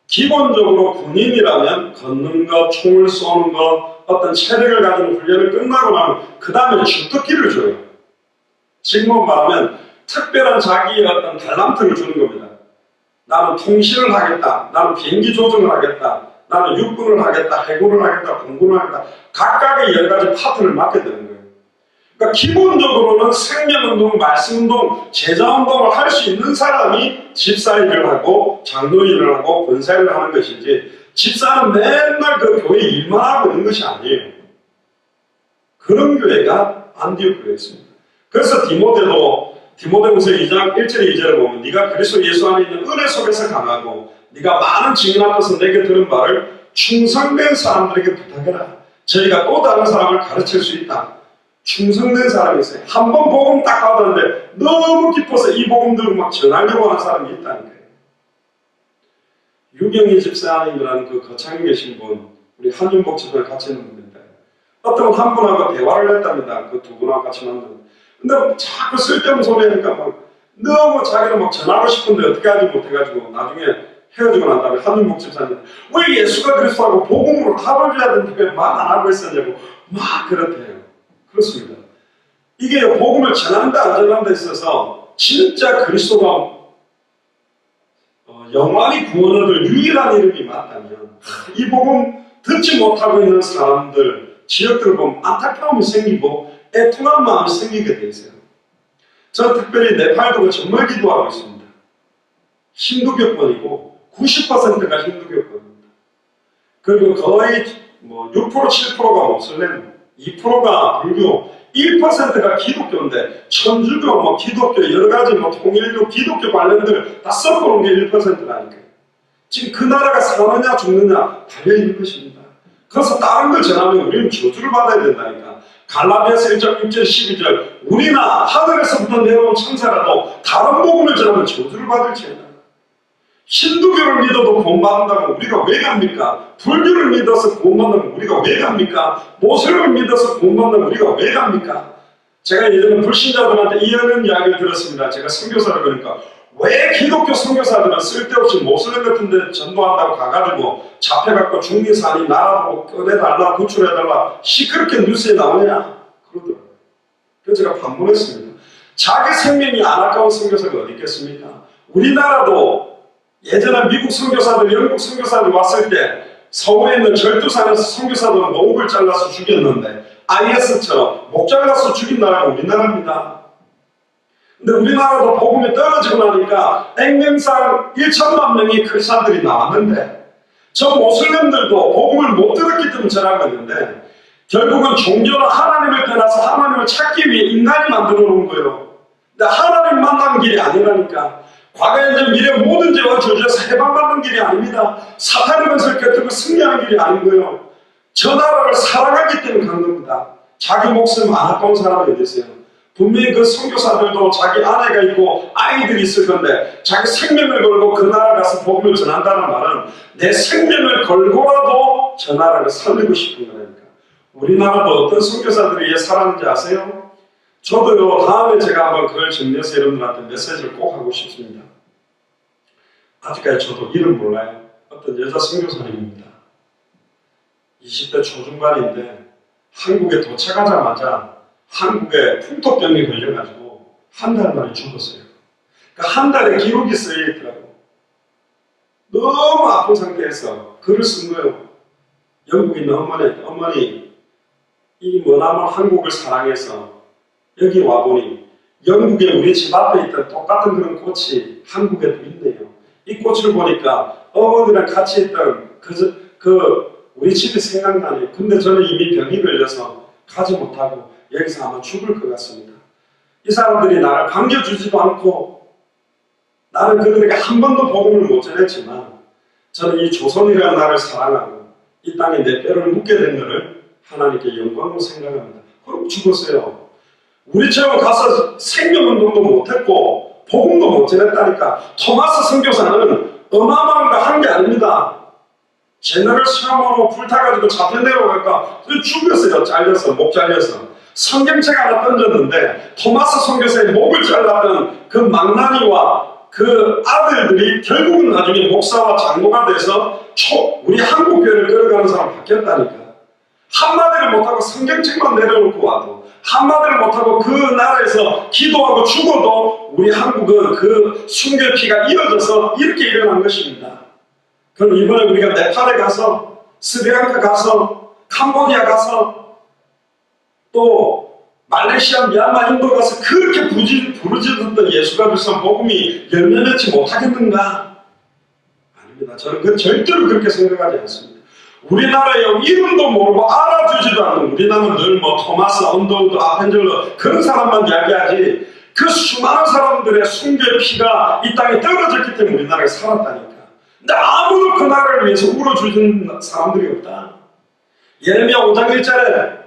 기본적으로 군인이라면 걷는 것, 총을 쏘는 것, 어떤 체력을 가진 훈련을 끝나고 나면 그 다음에 주특기를 줘요. 지금 말하면 특별한 자기의 어떤 달란트를 주는 겁니다. 나는 통신을 하겠다. 나는 비행기 조종을 하겠다. 나는 육군을 하겠다. 해군을 하겠다. 공군을 하겠다. 각각의 여러 가지 파트를 맡게 되는 거예요. 그러니까 기본적으로는 생명운동, 말씀운동, 제자운동을 할 수 있는 사람이 집사 일을 하고 장로 일을 하고 권사 일을 하는 것이지 집사는 맨날 그 교회 일만 하고 있는 것이 아니에요. 그런 교회가 안디옥 교회였습니다. 그래서 디모데후서 2장 1절 2절에 보면 네가 그리스도 예수 안에 있는 은혜 속에서 강하고 네가 많은 증인 앞에서 내게 들은 바를 충성된 사람들에게 부탁해라. 저희가 또 다른 사람을 가르칠 수 있다. 충성된 사람이 있어요. 한 번 복음 딱 받았는데 너무 기뻐서 이 복음 들고 막 전하려고 하는 사람이 있다는 거예요. 유경희 집사님이라는 그 거창에 계신 분, 우리 한윤복 집사를 같이 있는 분입니다. 어떤 한 분하고 대화를 했답니다. 그 두 분하고 같이 만나는. 근데 자꾸 쓸데없는 소리 하니까 막 너무 자기는 막 전하고 싶은데 어떻게 하지 못해가지고 나중에 헤어지고 난 다음에 한윤복 집사님 왜 예수가 그리스도하고 복음으로 답을 줘야 되는데 왜 말 안 하고 있었냐고 막 그렇대요. 그렇습니다. 이게 복음을 전한다 안 전한다 데 있어서 진짜 그리스도가 영원히 구원 얻을 유일한 이름이 맞다면 이 복음 듣지 못하고 있는 사람들 지역들을 보면 안타까움이 생기고 애통한 마음이 생기게 돼 있어요. 저는 특별히 네팔도 정말 기도하고 있습니다. 힌두교권이고 90%가 힌두교권입니다. 그리고 거의 6% 7%가 모슬렘, 2%가 불교, 1%가 기독교인데 천주교, 기독교, 여러가지 통일교, 기독교 관련들 다 섞어놓은 게 1%라니까요. 지금 그 나라가 사느냐 죽느냐 달려있는 것입니다. 그래서 다른 걸 전하면 우리는 저주를 받아야 된다니까. 갈라디아서 1장 6절 12절 우리나 하늘에서부터 내려온 천사라도 다른 복음을 전하면 저주를 받을지어다. 힌두교를 믿어도 구원받는다면 우리가 왜 갑니까? 불교를 믿어서 구원받는다면 우리가 왜 갑니까? 모슬렘을 믿어서 구원받는다면 우리가 왜 갑니까? 제가 예전에 불신자들한테 이런 이야기를 들었습니다. 제가 선교사를 그러니까 왜 기독교 선교사들은 쓸데없이 모슬렘 같은 데 전도한다고 가가지고 잡혀갖고 중리산이 나라보고 꺼내달라 구출해달라 시끄럽게 뉴스에 나오냐? 그러더라고요. 그래서 제가 반문했습니다. 자기 생명이 안 아까운 선교사가 어디 있겠습니까? 우리나라도 예전에 미국 선교사들, 영국 선교사들 왔을 때 서울에 있는 절두산에서 선교사들은 목을 잘라서 죽였는데 IS처럼 목 잘라서 죽인 나라가 우리나라입니다. 근데 우리나라도 복음이 떨어지고 나니까 앵명상 1천만 명의 크리스찬들이 나왔는데 저 모슬렘들도 복음을 못 들었기 때문에 전하고 있는데 결국은 종교는 하나님을 떠나서 하나님을 찾기 위해 인간이 만들어 놓은 거예요. 근데 하나님 만난 길이 아니라니까. 과거, 현재, 미래 모든 죄와 저주에서 해방받는 길이 아닙니다. 사탄의 것을 꿰뚫고 승리하는 길이 아닌 거예요. 저 나라를 사랑하기 때문에 가는 겁니다. 자기 목숨 안 아까운 사람이 어디 있어요? 분명히 그 선교사들도 자기 아내가 있고 아이들이 있을 건데 자기 생명을 걸고 그 나라 가서 복음을 전한다는 말은 내 생명을 걸고라도 저 나라를 살리고 싶은 거니까. 우리나라도 어떤 선교사들이 왜 살았는지 아세요? 저도요, 다음에 제가 한번 그걸 정리해서 여러분들한테 메시지를 꼭 하고 싶습니다. 아직까지 저도 이름 몰라요. 어떤 여자 선교사님입니다. 20대 초중반인데 한국에 도착하자마자 한국에 풍토병이 걸려가지고 한 달 만에 죽었어요. 그러니까 한 달에 기록이 쓰여 있더라고요. 너무 아픈 상태에서 글을 쓴 거예요. 영국에 있는 어머니 이 머나먼 한국을 사랑해서 여기 와보니 영국에 우리 집 앞에 있던 똑같은 그런 꽃이 한국에도 있네요. 이 꽃을 보니까 어머니랑 같이 있던 우리 집이 생각나네요. 근데 저는 이미 병이 걸려서 가지 못하고 여기서 아마 죽을 것 같습니다. 이 사람들이 나를 반겨주지도 않고 나는 그들에게 한 번도 복음을 못 전했지만 저는 이 조선이라는 나라를 사랑하고 이 땅에 내 뼈를 묻게 된 것을 하나님께 영광으로 생각합니다. 그럼 죽었어요. 우리처럼 가서 생명운동도 못했고 복음도 못 전했다니까. 토마스 선교사는 어마어마한 거 한 게 아닙니다. 제너럴 시험으로 불타가지고 잡혀 내려갈까 죽였어요. 잘려서, 목 잘려서. 성경책 하나 던졌는데 토마스 선교사의 목을 잘랐던 그 망나니와 그 아들들이 결국은 나중에 목사와 장로가 돼서 우리 한국교회를 끌어가는 사람 바뀌었다니까. 한마디를 못하고 성경책만 내려놓고 와도, 한마디를 못하고 그 나라에서 기도하고 죽어도 우리 한국은 그 순교의 피가 이어져서 이렇게 일어난 것입니다. 그럼 이번에 우리가 네팔에 가서, 스리랑카 가서, 캄보디아 가서, 또 말레이시아, 미얀마, 인도 가서 그렇게 부르짖었던 예수가 주신 복음이 열매 맺지 못하겠는가? 아닙니다. 저는 그 절대로 그렇게 생각하지 않습니다. 우리나라에 이름도 모르고 알아주지도 않는, 우리나라는 늘 뭐 토마스, 언더우드, 아펜젤러 그런 사람만 이야기하지, 그 수많은 사람들의 순교의 피가 이 땅에 떨어졌기 때문에 우리나라에 살았다니까. 근데 아무도 그 나라를 위해서 울어주는 사람들이 없다. 예레미야 5장 1절에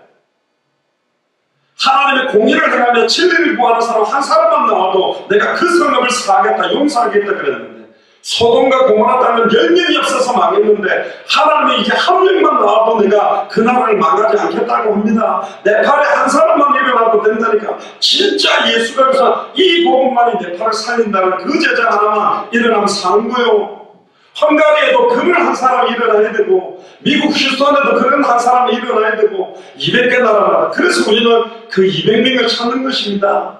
하나님의 공의를 행하며 진리를 구하는 사람 한 사람만 나와도 내가 그 성읍을 사하겠다, 용서하겠다 그랬는데, 소돔과 고모라 땅은 10명이 없어서 망했는데 하나님이 이제 한 명만 나와도 내가 그 나라를 망하지 않겠다고 합니다. 네팔에 한 사람만 일어나도 된다니까. 진짜 예수가 그래서 이 복음만이 네팔을 살린다는 그 제자 하나만 일어나면 사는 거예요. 헝가리에도 그런 한 사람이 일어나야 되고, 미국 휴스턴에도 그런 한 사람이 일어나야 되고, 200개 나라마다. 그래서 우리는 그 200명을 찾는 것입니다.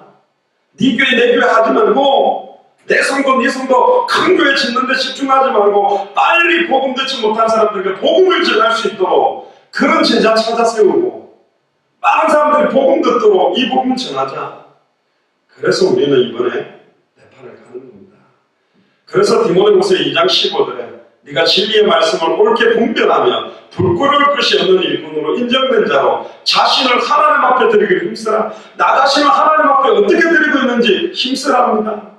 네 교회 내 교회 하지 말고, 내 성도 네 성도 큰 교회 짓는 데 집중하지 말고 빨리 복음 듣지 못한 사람들에게 복음을 전할 수 있도록 그런 제자 찾아 세우고, 많은 사람들이 복음 듣도록 이 복음을 전하자. 그래서 우리는 이번에 네팔을 가는 겁니다. 그래서 디모데후서 2장 15절에 네가 진리의 말씀을 옳게 분별하며 불 끄러울 것이 없는 일꾼으로 인정된 자로 자신을 하나님 앞에 드리기를 힘쓰라. 나 자신을 하나님 앞에 어떻게 드리고 있는지 힘쓰라 합니다.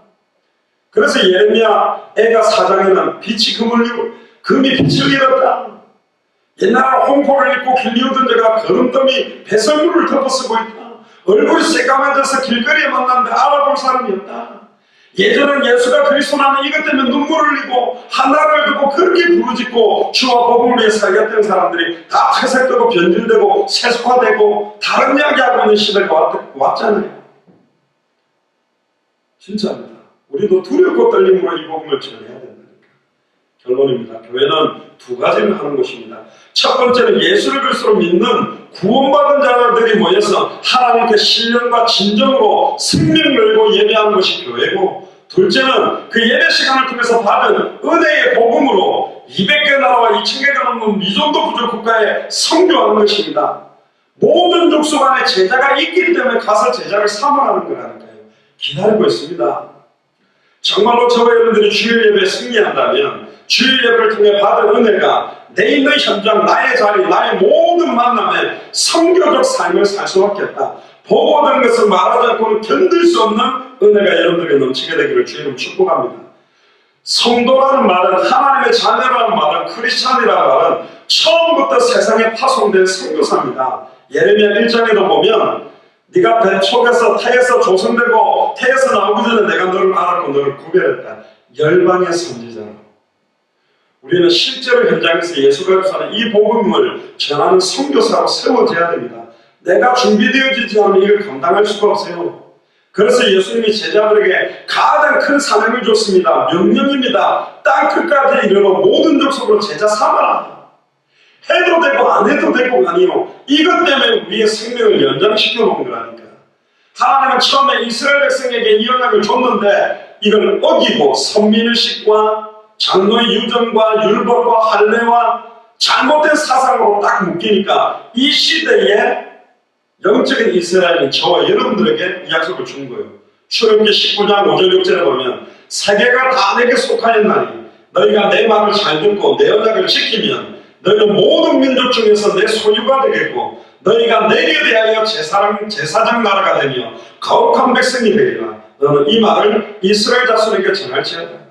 그래서 예레미야 애가 4장에는 빛이 금을 이루고 금이 빛을 잃었다. 옛날에 홍포를 입고 길리우던 자가 거름더미 배설물을 덮어쓰고 있다. 얼굴이 새까매져서 길거리에 만났는데 알아볼 사람이 없다. 예전엔 예수가 그리스도라는 이것 때문에 눈물을 흘리고 하나를 두고 그렇게 부르짖고 주와 복음을 위해 살겠다는 사람들이 다 퇴색되고 변질되고 세속화되고 다른 이야기하고 있는 시대가 왔잖아요. 진짜입니다. 우리도 두렵고 떨림으로 이 복음을 전해야 된다니까. 결론입니다. 교회는 두 가지를 하는 것입니다. 첫 번째는 예수를 그리스도로 믿는 구원받은 자들이 모여서 하나님께 신령과 진정으로 생명 열고 예배하는 것이 교회고, 둘째는 그 예배 시간을 통해서 받은 은혜의 복음으로 200개 나라와 2000개가 넘는 미전도 부족 국가에 선교하는 것입니다. 모든 족속 안에 제자가 있기 때문에 가서 제자를 삼으라는 거라니까요. 기다리고 있습니다. 정말로 저와 여러분들이 주일 예배에 승리한다면 주일 예배를 통해 받은 은혜가 내 있는 현장, 나의 자리, 나의 모든 만남에 선교적 삶을 살 수밖에 없다. 보고 된 것을 말하지 않고는 견딜 수 없는 은혜가 여러분들에게 넘치게 되기를 주님 축복합니다. 성도라는 말은, 하나님의 자녀라는 말은, 크리스찬이라는 말은 처음부터 세상에 파송된 선교사입니다. 예레미야 1장에도 보면 네가 배 속에서 태에서 조성되고 태에서 나오기 전에 내가 너를 알았고 너를 구별했다. 열방의 선지자로. 우리는 실제로 현장에서 예수가 사는 이 복음을 전하는 선교사로 세워져야 됩니다. 내가 준비되어지지 않으면 이걸 감당할 수가 없어요. 그래서 예수님이 제자들에게 가장 큰 사명을 줬습니다. 명령입니다. 땅 끝까지 이르러 모든 족속으로 제자 삼아라. 해도 되고 안 해도 되고가 아니요. 이것 때문에 우리의 생명을 연장시켜 놓은 거라니까. 하나님은 처음에 이스라엘 백성에게 이 언약을 줬는데 이걸 어기고 선민의식과 장로의 유전과 율법과 할례와 잘못된 사상으로 딱 묶이니까 이 시대에 영적인 이스라엘이 저와 여러분들에게 이 약속을 준 거예요. 출애굽기 19장 5절 6절에 보면 세계가 다 내게 속하였나니 너희가 내 말을 잘 듣고 내 언약을 지키면 너희는 모든 민족 중에서 내 소유가 되겠고 너희가 내게 대하여 제사장 나라가 되며 거룩한 백성이 되리라. 너는 이 말을 이스라엘 자손에게 전할지어다.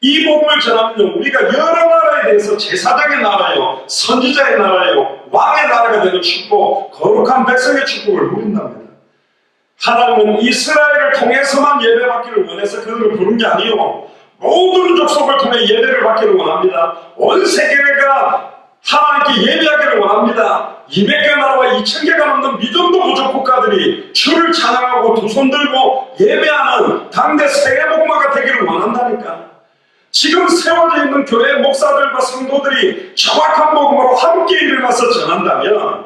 이 복음을 전하면 우리가 여러 나라에 대해서 제사장의 나라요, 선지자의 나라요, 왕의 나라가 되는 축복, 거룩한 백성의 축복을 누린답니다. 하나님은 이스라엘을 통해서만 예배받기를 원해서 그들을 부른 게 아니요, 모든 족속을 통해 예배를 받기를 원합니다. 온 세계가 하나님께 예배하기를 원합니다. 200개 나라와 2000개가 넘는 미전도 부족 국가들이 주를 찬양하고 두 손 들고 예배하는 당대 세계복음화가 되기를 원한다니까. 지금 세워져 있는 교회 목사들과 성도들이 정확한 복음으로 함께 일어나서 전한다면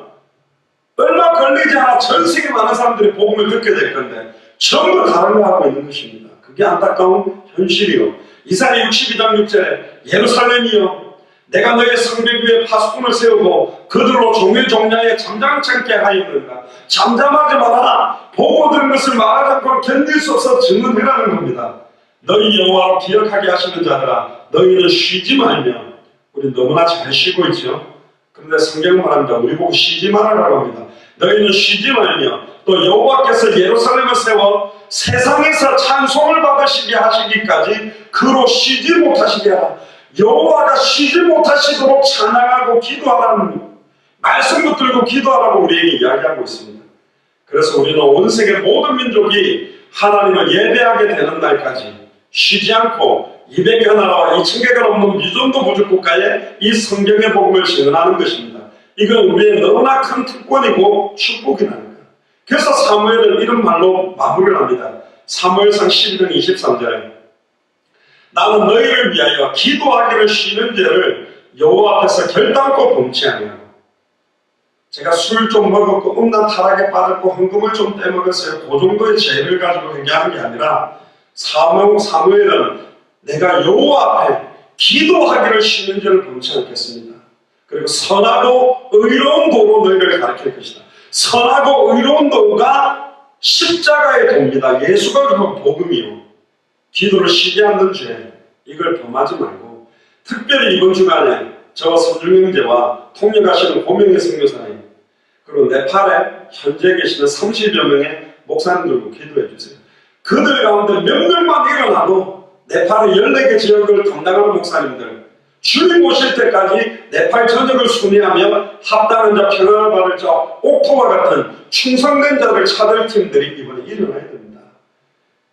얼마 걸리지 않아 전 세계 많은 사람들이 복음을 듣게 될 건데 전부 다른 거 하고 있는 것입니다. 그게 안타까운 현실이요. 이사야 62장 6절에 예루살렘이여 내가 너의 성벽 위에 파수꾼을 세우고 그들로 종의 종야에 잠잠치 않게 하였는가. 잠잠하지 말아라. 보고 들은 것을 말하지 않고 견딜 수 없어 증언해라는 겁니다. 너희 여호와로 기억하게 하시는 자들아 너희는 쉬지 말며. 우리 너무나 잘 쉬고 있죠. 그런데 성경은 말합니다. 우리 보고 쉬지 말아라고 합니다. 너희는 쉬지 말며 또 여호와께서 예루살렘을 세워 세상에서 찬송을 받으시게 하시기까지 그로 쉬지 못하시게 하라. 여호와가 쉬지 못하시도록 찬양하고 기도하라는 말씀 붙들고 기도하라고 우리에게 이야기하고 있습니다. 그래서 우리는 온 세계 모든 민족이 하나님을 예배하게 되는 날까지 쉬지 않고 200개 나라와 2000개가 넘는 미전도 부족 국가에 이 성경의 복음을 증언하는 것입니다. 이건 우리의 너무나 큰 특권이고 축복이라는 거예요. 그래서 사무엘은 이런 말로 마무리를 합니다. 사무엘상 12장 23절에 나는 너희를 위하여 기도하기를 쉬는 죄를 여호와 앞에서 결단코 범치 아니하고. 제가 술 좀 먹었고 음란 타락에 빠졌고 헌금을 좀 떼먹었어요. 그 정도의 죄를 가지고 얘기하는 게 아니라 사무엘은 내가 여호와 앞에 기도하기를 쉬는 죄를 범치 않겠습니다. 그리고 선하고 의로운 도로 너희를 가르칠 것이다. 선하고 의로운 도가 십자가의 도입니다. 예수가 그 복음이요. 기도를 쉬지 않는 죄, 이걸 범하지 말고 특별히 이번 주간에 저와 서준영 형제와 통역하시는 고명의 선교사님 그리고 네팔에 현재 계시는 30여 명의 목사님들과 기도해 주세요. 그들 가운데 몇 명만 일어나도 네팔의 14개 지역을 담당하는 목사님들 주님 오실 때까지 네팔 전역을 순회하며 합당한 자, 평안을 받을 자, 옥토와 같은 충성된 자들 찾을 팀들이 이번에 일어나야 됩니다.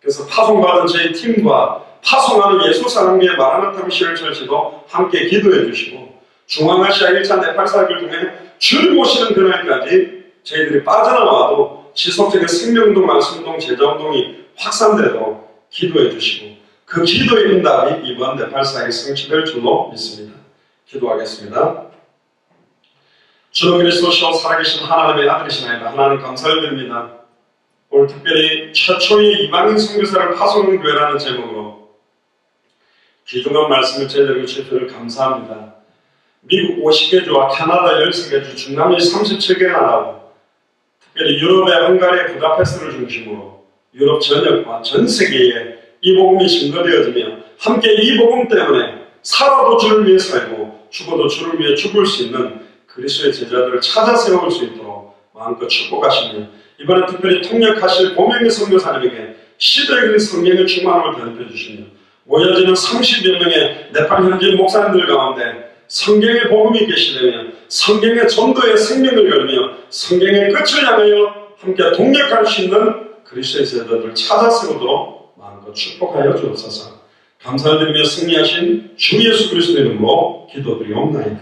그래서 파송받은 저희 팀과 파송하는 예수사랑교회 마라나타 미션 철치도 함께 기도해 주시고 중앙아시아 1차 네팔 사역을 통해 주님 오시는 그날까지 저희들이 빠져나와도 지속적인 생명운동, 말씀운동, 제자운동이 확산되도록 기도해 주시고 그 기도의 응답이 이번 네팔 사역이 성취될 줄로 믿습니다. 기도하겠습니다. 주로 그리스도시오 살아계신 하나님의 아들이시나이다. 하나님 감사를 드립니다. 오늘 특별히 최초의 이방인 선교사를 파송하는 교회라는 제목으로 귀중한 말씀을 저희들에게 주셔서 감사합니다. 미국 50개 주와 캐나다 13개 주, 중남미 37개 나라고 특별히 유럽의 헝가리의 부다페스트를 중심으로 유럽 전역과 전 세계에 이 복음이 증거되어지며 함께 이 복음 때문에 살아도 주를 위해 살고 죽어도 주를 위해 죽을 수 있는 그리스도의 제자들을 찾아 세울 수 있도록 마음껏 축복하시며 이번에 특별히 통역하실 고명의 선교사님에게 시대적인 성령의 충만함을 대접해 주시며 모여지는 30여 명의 네팔 현지 목사님들 가운데 성경의 복음이 계시되며 성경의 전도의 생명을 걸며 성경의 끝을 향하여 함께 동력할 수 있는 그리스도의 제자들을 찾아 세우도록 마음껏 축복하여 주옵소서. 감사드리며 승리하신 주 예수 그리스도의 이름으로 기도드리옵나이다.